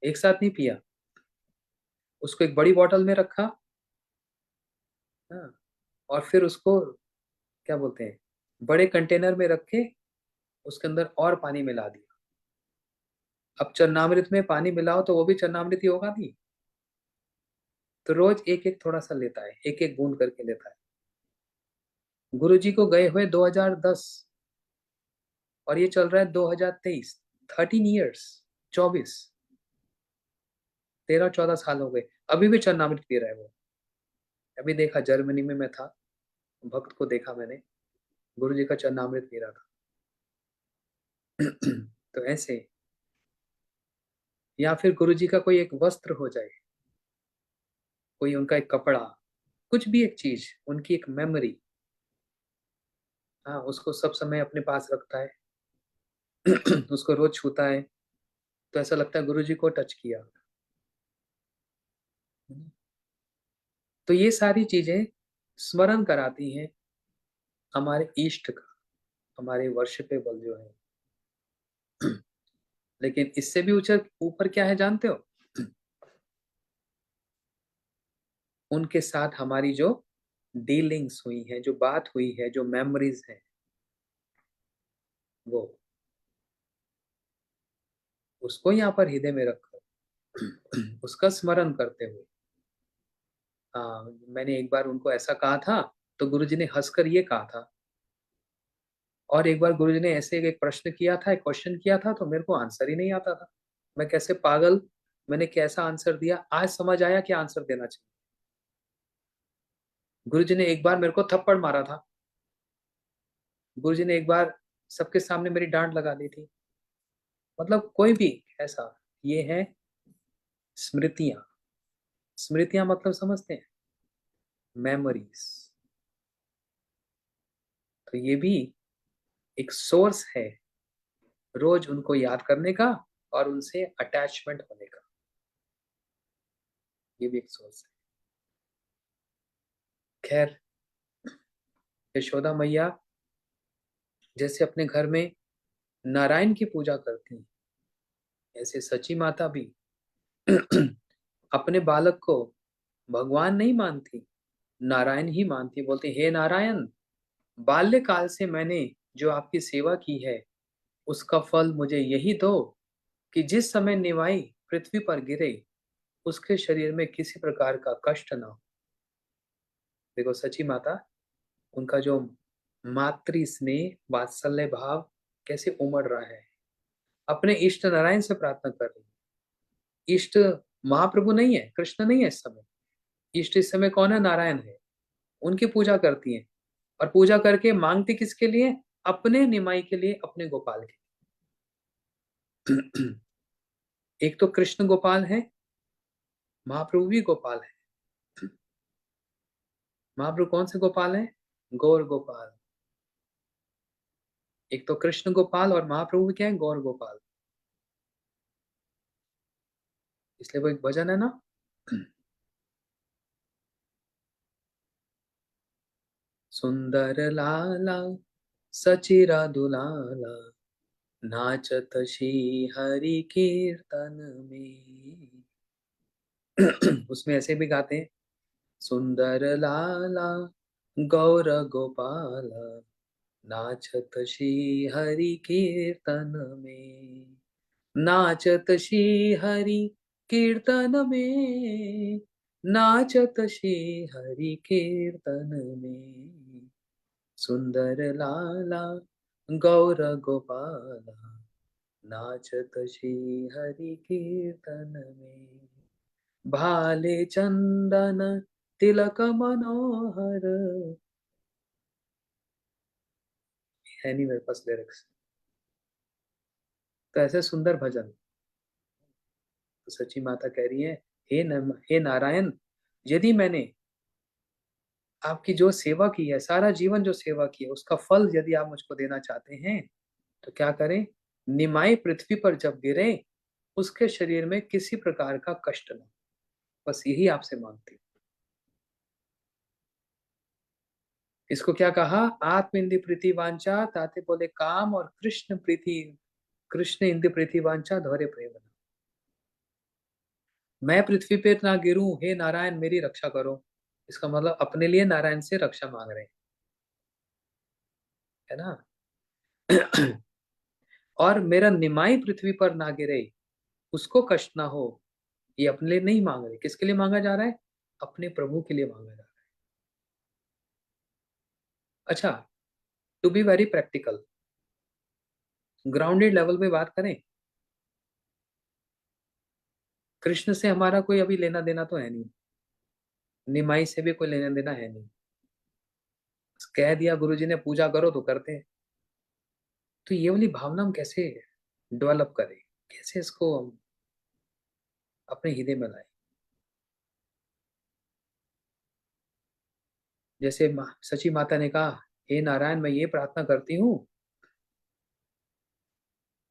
Speaker 1: एक साथ नहीं पिया, उसको एक बड़ी बोतल में रखा। हाँ, और फिर उसको क्या बोलते हैं, बड़े कंटेनर में रख के उसके अंदर और पानी मिला दिया। अब चरणामृत में पानी मिलाओ तो वो भी चरणामृत ही होगा नहीं। तो रोज एक एक थोड़ा सा लेता है, एक एक बूंद करके लेता है। गुरु जी को गए हुए 2010, और ये चल रहा है 2023, 13 ईयर्स, 24, 13-14 साल हो गए, अभी भी चरणामृत पी रहा है वो। अभी देखा, जर्मनी में मैं था, भक्त को देखा मैंने, गुरु जी का चरणामृत पी रहा था। तो ऐसे, या फिर गुरु जी का कोई एक वस्त्र हो जाए, कोई उनका एक कपड़ा, कुछ भी एक चीज, उनकी एक मेमोरी, हाँ, उसको सब समय अपने पास रखता है। उसको रोज छूता है, तो ऐसा लगता है गुरु जी को टच किया। तो ये सारी चीजें स्मरण कराती हैं हमारे इष्ट का, हमारे वर्शिपेबल जो है। लेकिन इससे भी ऊंचा ऊपर क्या है जानते हो? उनके साथ हमारी जो डीलिंग्स हुई है, जो बात हुई है, जो मेमोरीज है, वो, उसको यहाँ पर हृदय में रखकर उसका स्मरण करते हुए। हाँ, मैंने एक बार उनको ऐसा कहा था, तो गुरुजी ने हंसकर ये कहा था। और एक बार गुरुजी ने ऐसे एक प्रश्न किया था, एक क्वेश्चन किया था, तो मेरे को आंसर ही नहीं आता था। मैं कैसे पागल, मैंने कैसा आंसर दिया, आज समझ आया क्या आंसर देना चाहिए। गुरुजी ने एक बार मेरे को थप्पड़ मारा था, गुरुजी ने एक बार सबके सामने मेरी डांट लगा दी थी। मतलब कोई भी ऐसा, ये है स्मृतियां। स्मृतियां मतलब समझते हैं, मेमोरीज। तो ये भी एक सोर्स है रोज उनको याद करने का, और उनसे अटैचमेंट होने का, ये भी एक सोर्स है। खैर, यशोदा मैया जैसे अपने घर में नारायण की पूजा करती हैं, ऐसे सची माता भी अपने बालक को भगवान नहीं मानती, नारायण ही मानती। बोलती, हे नारायण, बाल्यकाल से मैंने जो आपकी सेवा की है, उसका फल मुझे यही दो कि जिस समय निवाई पृथ्वी पर गिरे, उसके शरीर में किसी प्रकार का कष्ट ना हो। देखो सची माता, उनका जो मातृ स्नेह वात्सल्य भाव कैसे उमड़ रहा है, अपने इष्ट नारायण से प्रार्थना कर रही है। इष्ट महाप्रभु नहीं है, कृष्ण नहीं है इस समय, इष्ट इस समय कौन है? नारायण है। उनकी पूजा करती है, और पूजा करके मांगती किसके लिए? अपने निमाई के लिए, अपने गोपाल के। एक तो कृष्ण गोपाल है, महाप्रभु भी गोपाल है। महाप्रभु कौन से गोपाल है? गौर गोपाल। एक तो कृष्ण गोपाल, और महाप्रभु भी क्या है? गौर गोपाल। इसलिए वो एक भजन है ना, सुंदर लाला सचिरा दुलाला, नाचत श्री हरि कीर्तन में। उसमें ऐसे भी गाते हैं, सुंदर लाला गौर गोपाल, नाचत श्री हरि कीर्तन में। नाचत श्री हरि कीर्तन में, नाचत श्री हरि कीर्तन में, सुंदर लाला गौर गोपाल, नाचत श्री हरि कीर्तन में। भाले चंदन तिलक मनोहर, है नहीं मेरे पास लिरिक्स। तो ऐसे सुंदर भजन। तो सची माता कह रही है, हे नारायण, यदि मैंने आपकी जो सेवा की है, सारा जीवन जो सेवा की है, उसका फल यदि आप मुझको देना चाहते हैं तो क्या करें? निमाई पृथ्वी पर जब गिरे, उसके शरीर में किसी प्रकार का कष्ट न हो। बस यही आपसे मांगती हूँ। इसको क्या कहा? आत्म इंद्रिय प्रीति वांछा, ताते बोले काम, और कृष्ण इंद्रिय प्रीति वांछा धौरे प्रेम। मैं पृथ्वी पे ना गिरूं, हे नारायण मेरी रक्षा करो। इसका मतलब अपने लिए नारायण से रक्षा मांग रहे हैं, है ना? और मेरा निमाई पृथ्वी पर ना गिरे, उसको कष्ट ना हो, ये अपने लिए नहीं मांग रहे। किसके लिए मांगा जा रहा है? अपने प्रभु के लिए मांगा जा रहा है। अच्छा, to be very practical, grounded level पे बात करें, कृष्ण से हमारा कोई अभी लेना देना तो है नहीं, निमाई से भी कोई लेना देना है नहीं। कह दिया गुरुजी ने पूजा करो तो करते हैं। तो ये वाली भावना हम कैसे डेवलप करें, कैसे इसको हम अपने हृदय में लाएं? जैसे सची माता ने कहा, हे नारायण मैं ये प्रार्थना करती हूँ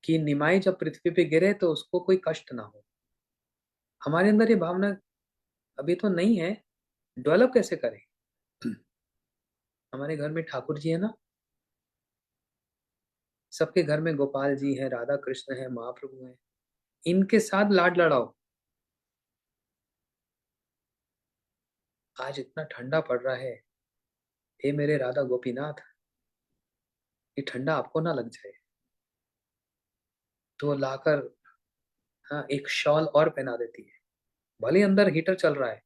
Speaker 1: कि निमाई जब पृथ्वी पे गिरे तो उसको कोई कष्ट ना हो। हमारे अंदर ये भावना अभी तो नहीं है, डेवलप कैसे करें? हमारे घर में ठाकुर जी है ना, सबके घर में गोपाल जी हैं, राधा कृष्ण है, महाप्रभु हैं, इनके साथ लाड लड़ाओ। आज इतना ठंडा पड़ रहा है, हे मेरे राधा गोपीनाथ, ये ठंडा आपको ना लग जाए, तो लाकर, हाँ, एक शॉल और पहना देती है। भले अंदर हीटर चल रहा है,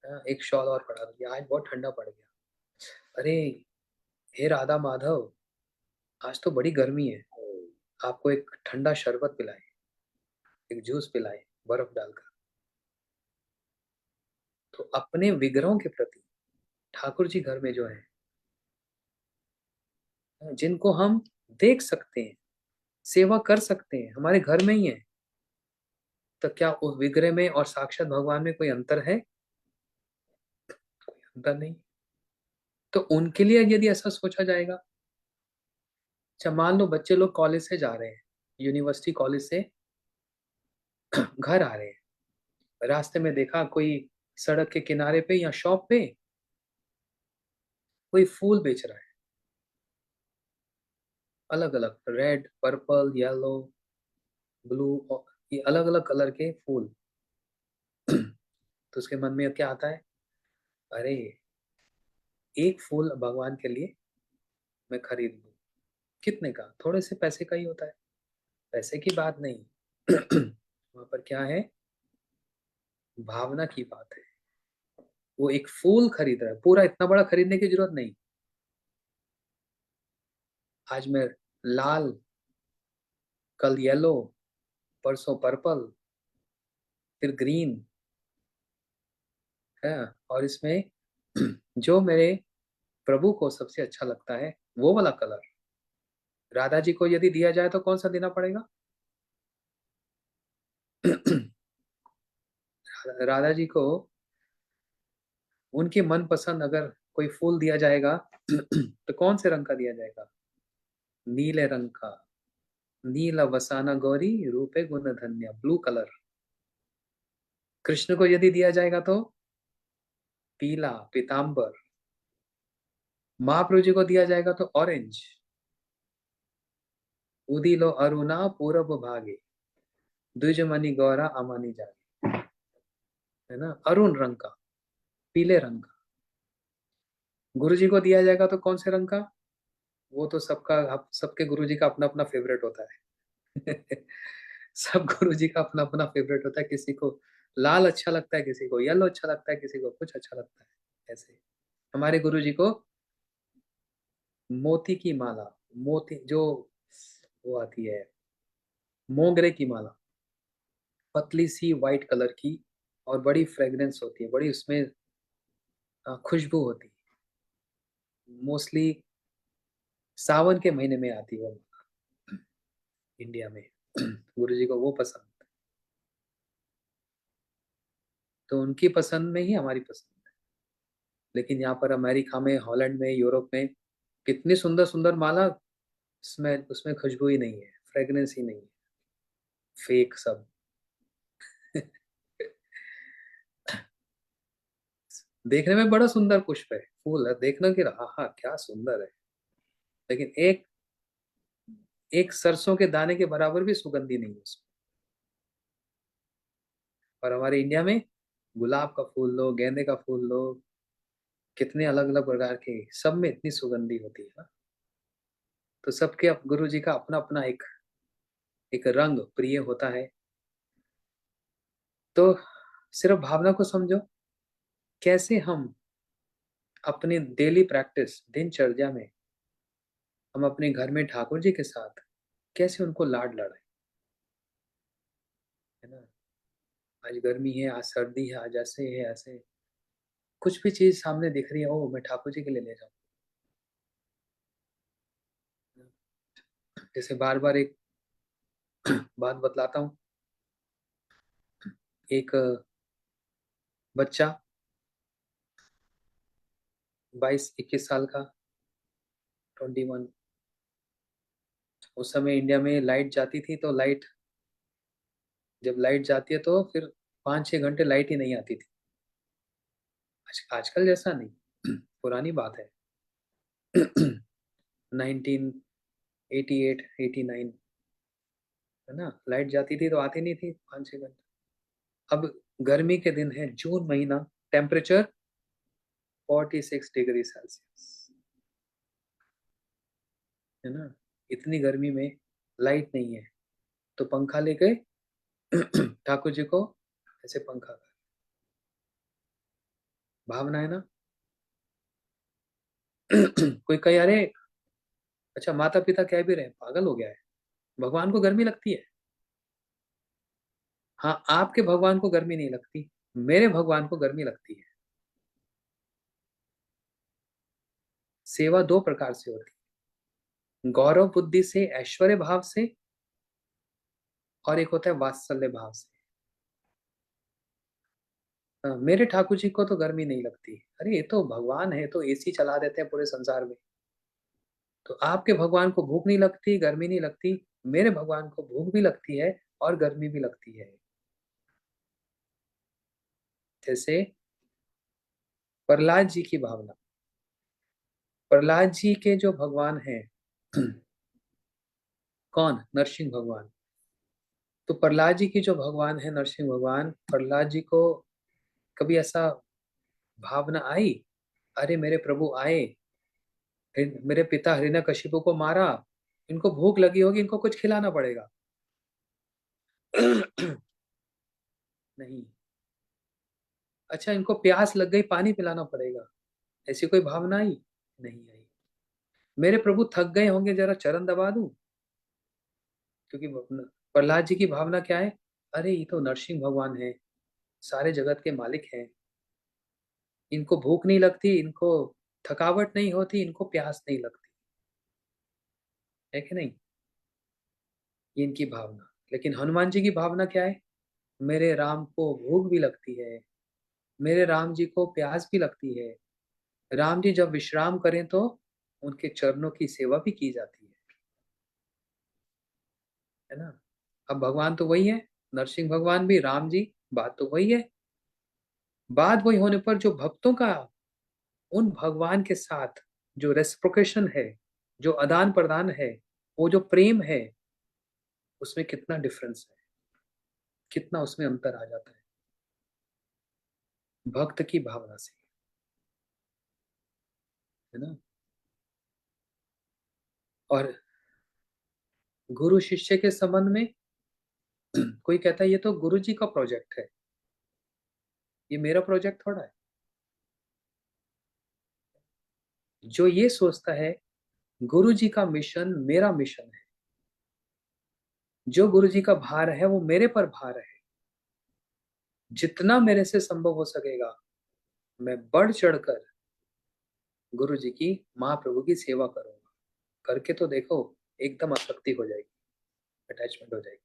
Speaker 1: हाँ, एक शॉल और पड़ा दिया, आज बहुत ठंडा पड़ गया। अरे, हे राधा माधव, आज तो बड़ी गर्मी है, आपको एक ठंडा शरबत पिलाए, एक जूस पिलाए बर्फ डालकर। तो अपने विग्रहों के प्रति ठाकुर जी घर में जो है, जिनको हम देख सकते हैं, सेवा कर सकते हैं, हमारे घर में ही है, तो क्या उस विग्रह में और साक्षात भगवान में कोई अंतर है? कोई अंतर नहीं। तो उनके लिए यदि ऐसा सोचा जाएगा, अच्छा मान लो बच्चे लोग कॉलेज से जा रहे हैं, यूनिवर्सिटी कॉलेज से घर आ रहे हैं, रास्ते में देखा कोई सड़क के किनारे पे या शॉप पे कोई फूल बेच रहा है, अलग अलग, रेड, पर्पल, येलो, ब्लू, ये अलग अलग कलर के फूल। तो उसके मन में क्या आता है? अरे, एक फूल भगवान के लिए मैं खरीद लूं। कितने का? थोड़े से पैसे का ही होता है, पैसे की बात नहीं। वहां पर क्या है? भावना की बात है। वो एक फूल खरीद रहा है, पूरा इतना बड़ा खरीदने की जरूरत नहीं। आज मैं लाल, कल येलो, परसों पर्पल, फिर ग्रीन है, और इसमें जो मेरे प्रभु को सबसे अच्छा लगता है वो वाला कलर राधा जी को यदि दिया जाए तो कौन सा देना पड़ेगा? राधा जी को उनके मन पसंद अगर कोई फूल दिया जाएगा तो कौन से रंग का दिया जाएगा? नीले रंग का। नील वसाना गौरी रूपे गुण धन्य, ब्लू कलर। कृष्ण को यदि दिया जाएगा तो पीला, पीतांबर। महाप्रभु जी को दिया जाएगा तो ऑरेंज। उदिलो अरुणा पूरब भागे, द्विजमणि गौरा अमानी जागे, है ना, अरुण रंग का, पीले रंग का। गुरु जी को दिया जाएगा तो कौन से रंग का? वो तो सबके गुरु जी का अपना अपना फेवरेट होता है। सब गुरु जी का अपना अपना फेवरेट होता है, किसी को लाल अच्छा लगता है, किसी को येलो अच्छा लगता है, किसी को कुछ अच्छा लगता है। ऐसे हमारे गुरु जी को मोती की माला, मोती जो वो आती है, मोगरे की माला, पतली सी व्हाइट कलर की, और बड़ी फ्रेग्रेंस होती है, बड़ी उसमें खुशबू होती है। मोस्टली सावन के महीने में आती है वो। इंडिया में गुरु जी को वो पसंद, तो उनकी पसंद में ही हमारी पसंद है। लेकिन यहाँ पर अमेरिका में, हॉलैंड में, यूरोप में कितनी सुंदर सुंदर माला, उसमें उसमें खुशबू ही नहीं है, फ्रेग्रेंस ही नहीं है, फेक सब। देखने में बड़ा सुंदर पुष्प है, फूल है, देखना कि हाँ क्या सुंदर है, लेकिन एक एक सरसों के दाने के बराबर भी सुगंधी नहीं है उसमें। और हमारे इंडिया में गुलाब का फूल लो, गेंदे का फूल लो, कितने अलग अलग प्रकार के, सब में इतनी सुगंधी होती है ना। तो सबके गुरु जी का अपना अपना एक एक रंग प्रिय होता है। तो सिर्फ भावना को समझो, कैसे हम अपने डेली प्रैक्टिस, दिनचर्या में हम अपने घर में ठाकुर जी के साथ कैसे उनको लाड लड़ाएं, है ना। आज गर्मी है, आज सर्दी है, आज ऐसे है ऐसे, कुछ भी चीज सामने दिख रही है, ओ मैं ठाकुर जी के लिए ले जाऊं। जैसे बार बार एक बात बतलाता हूँ। एक बच्चा 22-21 साल का, 21, उस समय इंडिया में लाइट जाती थी, तो लाइट, जब लाइट जाती है तो फिर 5-6 घंटे लाइट ही नहीं आती थी। आजकल जैसा नहीं, पुरानी बात है। 1988-89, है ना, लाइट जाती थी तो आती नहीं थी 5-6 घंटे। अब गर्मी के दिन है, जून महीना, टेम्परेचर 46 डिग्री सेल्सियस, है ना। इतनी गर्मी में लाइट नहीं है, तो पंखा लेके ठाकुर जी को ऐसे पंखा कर, भावना है ना। कोई कहे अरे, अच्छा माता पिता कह भी रहे हैं, पागल हो गया है, भगवान को गर्मी लगती है। हाँ, आपके भगवान को गर्मी नहीं लगती, मेरे भगवान को गर्मी लगती है। सेवा दो प्रकार से होती है, गौरव बुद्धि से, ऐश्वर्य भाव से, और एक होता है वात्सल्य भाव से। मेरे ठाकुर जी को तो गर्मी नहीं लगती, अरे ये तो भगवान है, तो एसी चला देते हैं पूरे संसार में। तो आपके भगवान को भूख नहीं लगती, गर्मी नहीं लगती, मेरे भगवान को भूख भी लगती है और गर्मी भी लगती है। जैसे प्रहलाद जी की भावना, प्रहलाद जी के जो भगवान हैं, कौन, नरसिंह भगवान। तो प्रहलाद जी की जो भगवान है नरसिंह भगवान, प्रहलाद जी को कभी ऐसा भावना आई, अरे मेरे प्रभु आए, मेरे पिता हिरण्यकशिपु को मारा, इनको भूख लगी होगी, इनको कुछ खिलाना पड़ेगा। नहीं। अच्छा इनको प्यास लग गई, पानी पिलाना पड़ेगा, ऐसी कोई भावना आई, नहीं आई। मेरे प्रभु थक गए होंगे, जरा चरण दबा दूं, क्योंकि प्रहलाद जी की भावना क्या है, अरे ये तो नरसिंह भगवान है, सारे जगत के मालिक हैं, इनको भूख नहीं लगती, इनको थकावट नहीं होती, इनको प्यास नहीं लगती, है कि नहीं, ये इनकी भावना। लेकिन हनुमान जी की भावना क्या है, मेरे राम को भूख भी लगती है, मेरे राम जी को प्यास भी लगती है, राम जी जब विश्राम करें तो उनके चरणों की सेवा भी की जाती है ना। अब भगवान तो वही है, नरसिंह भगवान भी, राम जी, बात तो वही है। बात वही होने पर जो भक्तों का उन भगवान के साथ जो रेसिप्रोकेशन है, जो आदान प्रदान है, वो जो प्रेम है, उसमें कितना डिफरेंस है, कितना उसमें अंतर आ जाता है भक्त की भावना से, है ना। और गुरु शिष्य के संबंध में कोई कहता है ये तो गुरु जी का प्रोजेक्ट है, ये मेरा प्रोजेक्ट थोड़ा है। जो ये सोचता है गुरु जी का मिशन मेरा मिशन है, जो गुरु जी का भार है वो मेरे पर भार है, जितना मेरे से संभव हो सकेगा मैं बढ़ चढ़कर गुरु जी की, महाप्रभु की सेवा करूंगा, करके तो देखो एकदम आसक्ति हो जाएगी। अटैचमेंट हो जाएगी।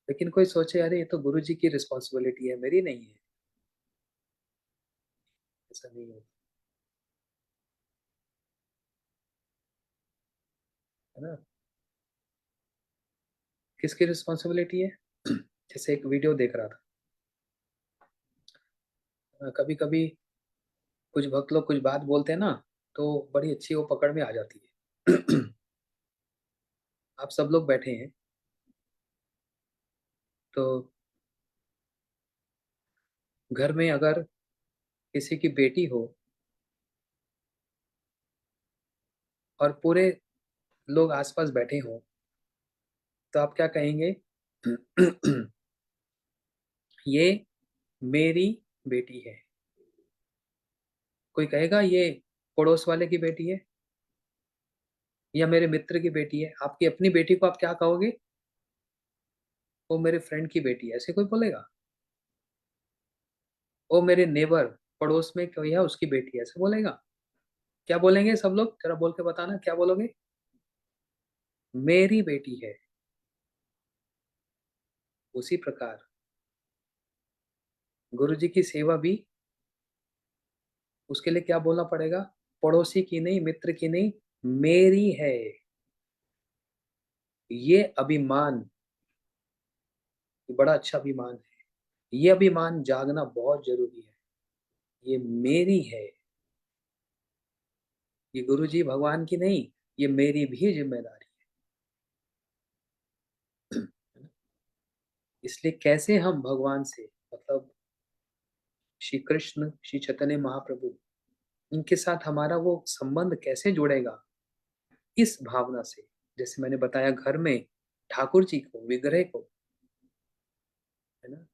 Speaker 1: लेकिन कोई सोचे अरे ये तो गुरु जी की रिस्पॉन्सिबिलिटी है, मेरी नहीं है। ऐसा नहीं होता है ना। किसकी रिस्पॉन्सिबिलिटी है? जैसे एक वीडियो देख रहा था, कभी कभी कुछ भक्त लोग कुछ बात बोलते हैं ना, तो बड़ी अच्छी वो पकड़ में आ जाती है। आप सब लोग बैठे हैं, तो घर में अगर किसी की बेटी हो और पूरे लोग आसपास बैठे हो, तो आप क्या कहेंगे? ये मेरी बेटी है। कोई कहेगा ये पड़ोस वाले की बेटी है या मेरे मित्र की बेटी है? आपकी अपनी बेटी को आप क्या कहोगे? वो मेरे फ्रेंड की बेटी है, ऐसे कोई बोलेगा? वो मेरे नेबर, पड़ोस में कोई है उसकी बेटी है, ऐसे बोलेगा? क्या बोलेंगे सब लोग? जरा बोल के बताना, क्या बोलोगे? मेरी बेटी है। उसी प्रकार गुरु जी की सेवा भी, उसके लिए क्या बोलना पड़ेगा? पड़ोसी की नहीं, मित्र की नहीं, मेरी है। ये अभिमान, ये बड़ा अच्छा अभिमान है। ये अभिमान जागना बहुत जरूरी है। ये मेरी है, ये गुरु जी भगवान की नहीं, ये मेरी भी जिम्मेदारी है। इसलिए कैसे हम भगवान से, मतलब श्री कृष्ण, श्री चैतन्य महाप्रभु, इनके साथ हमारा वो संबंध कैसे जुड़ेगा? इस भावना से। जैसे मैंने बताया, घर में ठाकुर जी को, विग्रह को, है ना।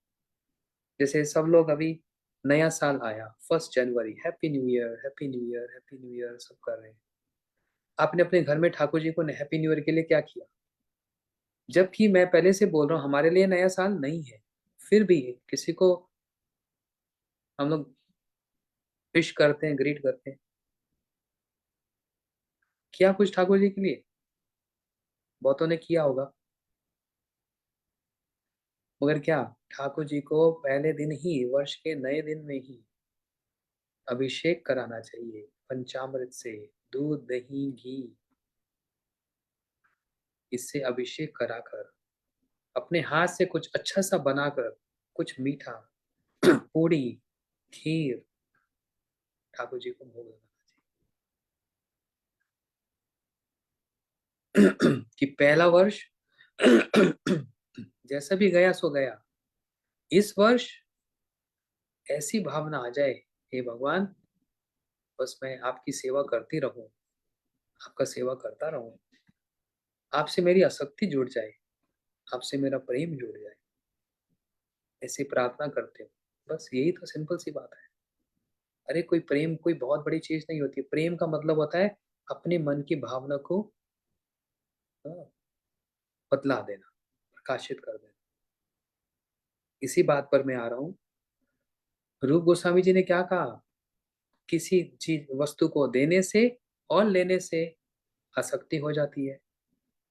Speaker 1: जैसे सब लोग अभी, नया साल आया, 1 जनवरी, happy new year, happy new year, happy new year सब कर रहे हैं। आपने अपने घर में ठाकुर जी को हैप्पी न्यू ईयर के लिए क्या किया? जबकि मैं पहले से बोल रहा हूँ, हमारे लिए नया साल नहीं है, फिर भी किसी को हम लोग विश करते हैं, ग्रीट करते हैं। किया कुछ ठाकुर जी के लिए? बहुतों ने किया होगा। मगर क्या ठाकुर जी को पहले दिन ही, वर्ष के नए दिन में ही अभिषेक कराना चाहिए पंचामृत से, दूध दही घी, इससे अभिषेक कराकर, अपने हाथ से कुछ अच्छा सा बनाकर, कुछ मीठा, पूड़ी, खीर, ठाकुर जी को भोग लगाना चाहिए। कि पहला वर्ष जैसा भी गया सो गया, इस वर्ष ऐसी भावना आ जाए, हे भगवान, बस मैं आपकी सेवा करती रहूं, आपका सेवा करता रहूं, आपसे मेरी आसक्ति जुड़ जाए, आपसे मेरा प्रेम जुड़ जाए, ऐसी प्रार्थना करते हो। बस यही तो सिंपल सी बात है। अरे कोई प्रेम कोई बहुत बड़ी चीज नहीं होती। प्रेम का मतलब होता है अपने मन की भावना को बतला देना, प्रकाशित कर देना। इसी बात पर मैं आ रहा हूँ। रूप गोस्वामी जी ने क्या कहा? किसी चीज वस्तु को देने से और लेने से आसक्ति हो जाती है,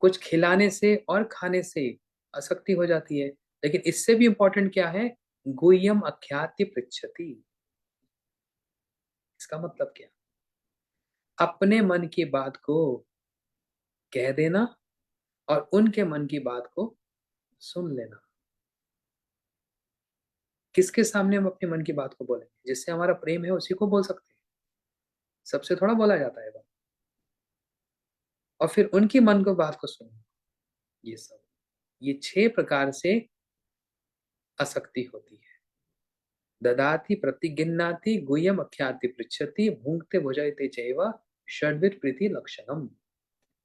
Speaker 1: कुछ खिलाने से और खाने से आसक्ति हो जाती है, लेकिन इससे भी इंपॉर्टेंट क्या है? गुह्यम अख्याति पृच्छति। इसका मतलब क्या? अपने मन की बात को कह देना और उनके मन की बात को सुन लेना। किसके सामने हम अपने मन की बात को बोलेंगे? जिससे हमारा प्रेम है उसी को बोल सकते हैं, सबसे थोड़ा बोला जाता है बात। और फिर उनकी मन को बात को सुनना। ये सब, ये 6 प्रकार से आसक्ति होती है। ददाति प्रतिगिन्नाति गुह्यम अख्याति पृच्छति भुंक्ते भुजयते चैव षड्विध प्रीति लक्षणम।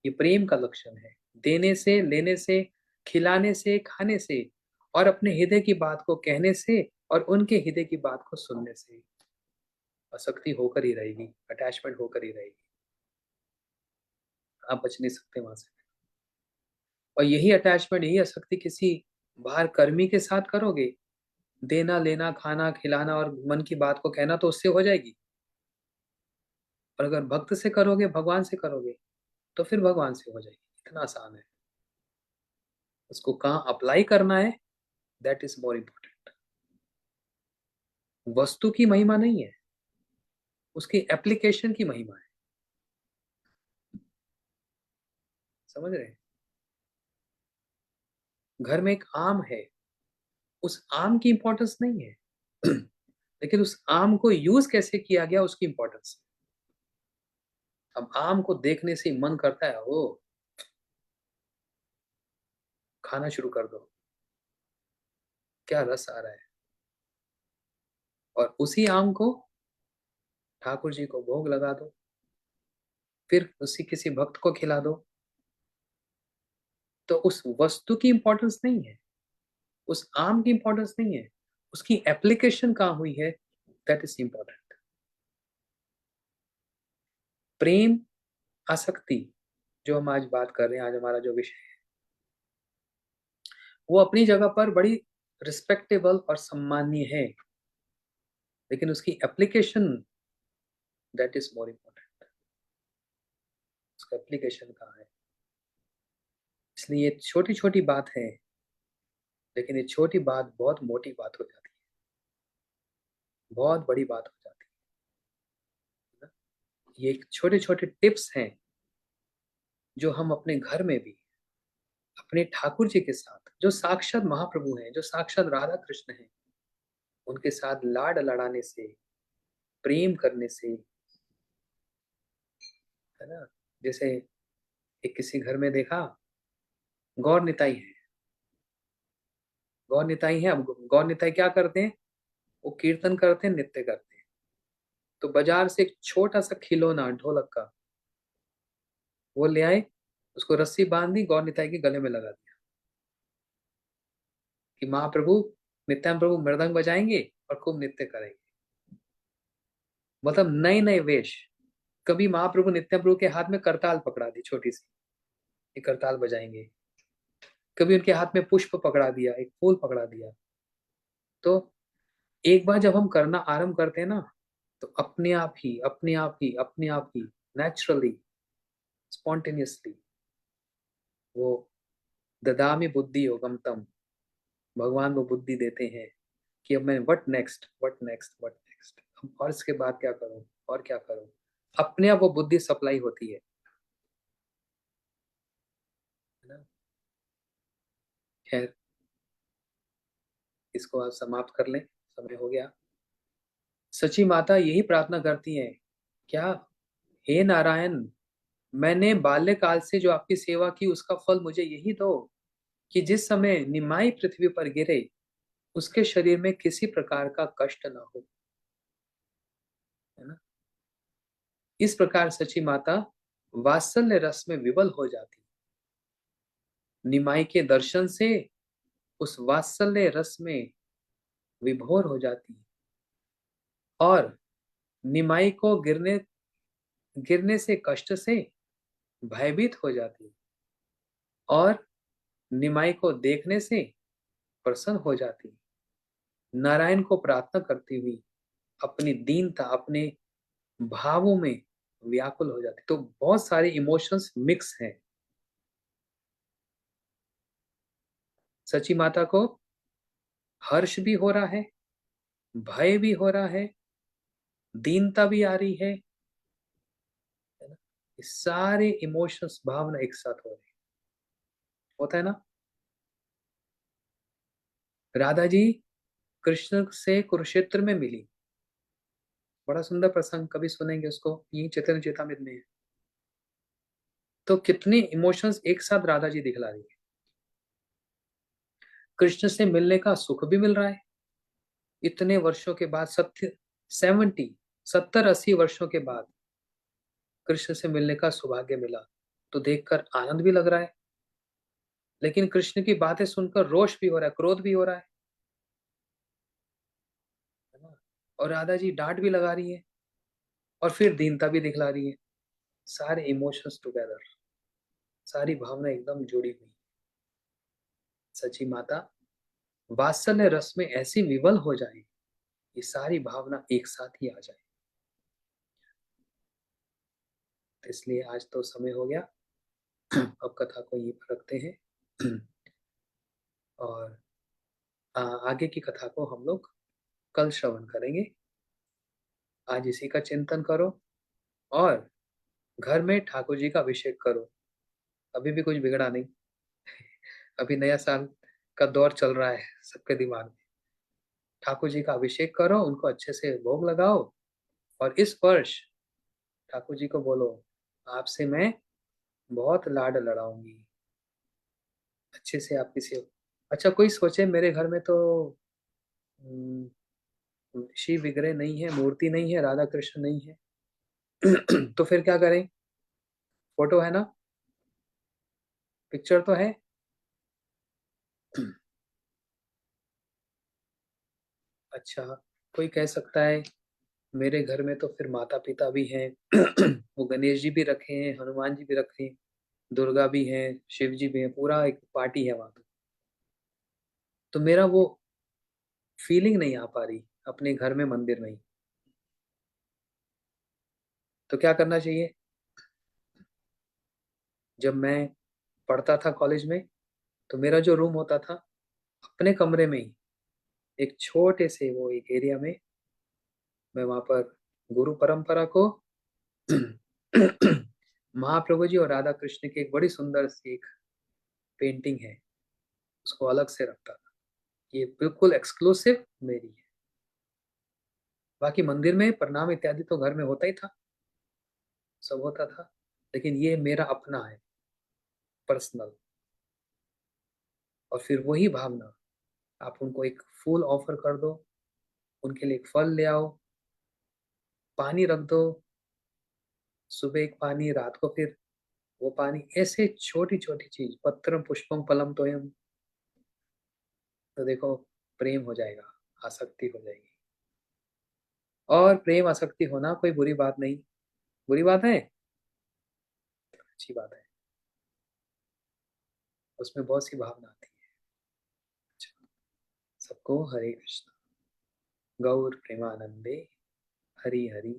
Speaker 1: ये प्रेम का लक्षण है। देने से, लेने से, खिलाने से, खाने से, और अपने हृदय की बात को कहने से और उनके हृदय की बात को सुनने से आसक्ति होकर ही रहेगी, अटैचमेंट होकर ही रहेगी। आप बच नहीं सकते वहां से। और यही अटैचमेंट, यही आसक्ति किसी बाहर कर्मी के साथ करोगे, देना लेना खाना खिलाना और मन की बात को कहना, तो उससे हो जाएगी। और अगर भक्त से करोगे, भगवान से करोगे, तो फिर भगवान से हो जाएगी। इतना आसान है। उसको कहाँ अप्लाई करना है, दैट इज मोर इम्पोर्टेंट। वस्तु की महिमा नहीं है, उसकी एप्लीकेशन की महिमा है। समझ रहे हैं? घर में एक आम है, उस आम की इंपॉर्टेंस नहीं है लेकिन उस आम को यूज कैसे किया गया उसकी इंपॉर्टेंस है। अब आम को देखने से ही मन करता है ओ खाना शुरू कर दो, क्या रस आ रहा है। और उसी आम को ठाकुर जी को भोग लगा दो, फिर उसी किसी भक्त को खिला दो। तो उस वस्तु की इंपॉर्टेंस नहीं है, उस आम की इंपॉर्टेंस नहीं है, उसकी एप्लीकेशन कहाँ हुई है, दैट इज इंपॉर्टेंट। प्रेम आसक्ति जो हम आज बात कर रहे हैं, आज हमारा जो विषय है, वो अपनी जगह पर बड़ी रिस्पेक्टेबल और सम्माननीय है, लेकिन उसकी application that is more important. उसका एप्लीकेशन कहाँ है। इसलिए ये छोटी छोटी बात है, लेकिन ये छोटी बात बहुत मोटी बात हो जाती है, बहुत बड़ी बात हो जाती है ना। ये छोटे छोटे टिप्स हैं जो हम अपने घर में भी अपने ठाकुर जी के साथ, जो साक्षात महाप्रभु हैं, जो साक्षात राधा कृष्ण हैं, उनके साथ लाड लड़ाने से, प्रेम करने से, है ना। जैसे एक किसी घर में देखा, गौर निताई है, गौर निताई है। अब गौर निताई क्या करते हैं, वो कीर्तन करते हैं, नृत्य करते हैं। तो बाजार से एक छोटा सा खिलौना ढोलक का वो ले आए, उसको रस्सी बांध दी, गौर निताई के गले में लगा दिया कि महाप्रभु नित्यानंद प्रभु मृदंग बजाएंगे और खूब नृत्य करेंगे। मतलब नए नए वेश। कभी महाप्रभु नित्यानंद प्रभु के हाथ में करताल पकड़ा दी छोटी सी, ये करताल बजाएंगे। कभी उनके हाथ में पुष्प पकड़ा दिया, एक फूल पकड़ा दिया। तो एक बार जब हम करना आरंभ करते हैं ना, तो अपने आप ही अपने आप ही अपने आप ही नेचुरली, स्पॉन्टेनियसली वो ददामी बुद्धि योगम तम, भगवान वो बुद्धि देते हैं कि अब मैं what next, what next, what next, अब और इसके बाद क्या करूं, और क्या करूं। अपने आप वो बुद्धि सप्लाई होती है ना। खैर, इसको आप समाप्त कर लें, समय हो गया। सची माता यही प्रार्थना करती है क्या, हे नारायण, मैंने बाल्यकाल से जो आपकी सेवा की उसका फल मुझे यही दो कि जिस समय निमाई पृथ्वी पर गिरे उसके शरीर में किसी प्रकार का कष्ट ना हो, है ना। इस प्रकार सची माता वात्सल्य रस में विवल हो जाती, निमाई के दर्शन से उस वात्सल्य रस में विभोर हो जाती और निमाई को गिरने गिरने से कष्ट से भयभीत हो जाती और निमाई को देखने से प्रसन्न हो जाती, नारायण को प्रार्थना करती हुई अपनी दीनता, अपने भावों में व्याकुल हो जाती। तो बहुत सारे इमोशंस मिक्स हैं। सची माता को हर्ष भी हो रहा है, भय भी हो रहा है, दीनता भी आ रही है ना। ये सारे इमोशंस, भावना एक साथ हो रही होता है ना। राधा जी कृष्ण से कुरुक्षेत्र में मिली, बड़ा सुंदर प्रसंग, कभी सुनेंगे उसको, यही चैतन्य चेतामृत में है। तो कितने इमोशंस एक साथ राधा जी दिखला रही है। कृष्ण से मिलने का सुख भी मिल रहा है, इतने वर्षों के बाद, 70 80 वर्षों के बाद कृष्ण से मिलने का सौभाग्य मिला, तो देखकर आनंद भी लग रहा है। लेकिन कृष्ण की बातें सुनकर रोष भी हो रहा है, क्रोध भी हो रहा है ना। और राधा जी डांट भी लगा रही है और फिर दीनता भी दिखला रही है। सारे इमोशंस टुगेदर, सारी भावना एकदम जुड़ी हुई। सची माता वात्सल्य रस में ऐसी विवल हो जाए, ये सारी भावना एक साथ ही आ जाए। तो इसलिए आज तो समय हो गया, अब कथा को ये पर रखते हैं। और आगे की कथा को हम लोग कल श्रवण करेंगे। आज इसी का चिंतन करो और घर में ठाकुर जी का अभिषेक करो। अभी भी कुछ बिगड़ा नहीं। अभी नया साल का दौर चल रहा है सबके दिमाग में। ठाकुर जी का अभिषेक करो, उनको अच्छे से भोग लगाओ और इस वर्ष ठाकुर जी को बोलो, आपसे मैं बहुत लाड लड़ाऊंगी। अच्छे से आप किसी, अच्छा कोई सोचे मेरे घर में तो शिव विग्रह नहीं है, मूर्ति नहीं है, राधा कृष्ण नहीं है। तो फिर क्या करें? फोटो है ना, पिक्चर तो है। अच्छा, कोई कह सकता है मेरे घर में तो फिर माता पिता भी हैं। वो गणेश जी भी रखे हैं, हनुमान जी भी रखे हैं, दुर्गा भी हैं, शिव जी भी हैं, पूरा एक पार्टी है वहां। तो मेरा वो फीलिंग नहीं आ पा रही अपने घर में मंदिर में ही। तो क्या करना चाहिए? जब मैं पढ़ता था कॉलेज में, तो मेरा जो रूम होता था, अपने कमरे में ही एक छोटे से वो एक एरिया में मैं वहां पर गुरु परंपरा को महाप्रभु जी और राधा कृष्ण की एक बड़ी सुंदर सी एक पेंटिंग है, उसको अलग से रखता था। ये बिल्कुल एक्सक्लूसिव मेरी है। बाकी मंदिर में प्रणाम इत्यादि तो घर में होता ही था, सब होता था, लेकिन ये मेरा अपना है, पर्सनल। और फिर वही भावना, आप उनको एक फूल ऑफर कर दो, उनके लिए एक फल ले आओ, पानी रख दो, सुबह एक पानी, रात को फिर वो पानी, ऐसे छोटी छोटी चीज, पत्रम पुष्पम फलम तोयम। तो देखो, प्रेम हो जाएगा, आसक्ति हो जाएगी। और प्रेम आसक्ति होना कोई बुरी बात नहीं। बुरी बात है? अच्छी बात है, उसमें बहुत सी भावना आती है। अच्छा, सबको हरे कृष्ण, गौर प्रेमानंदे, हरि हरि।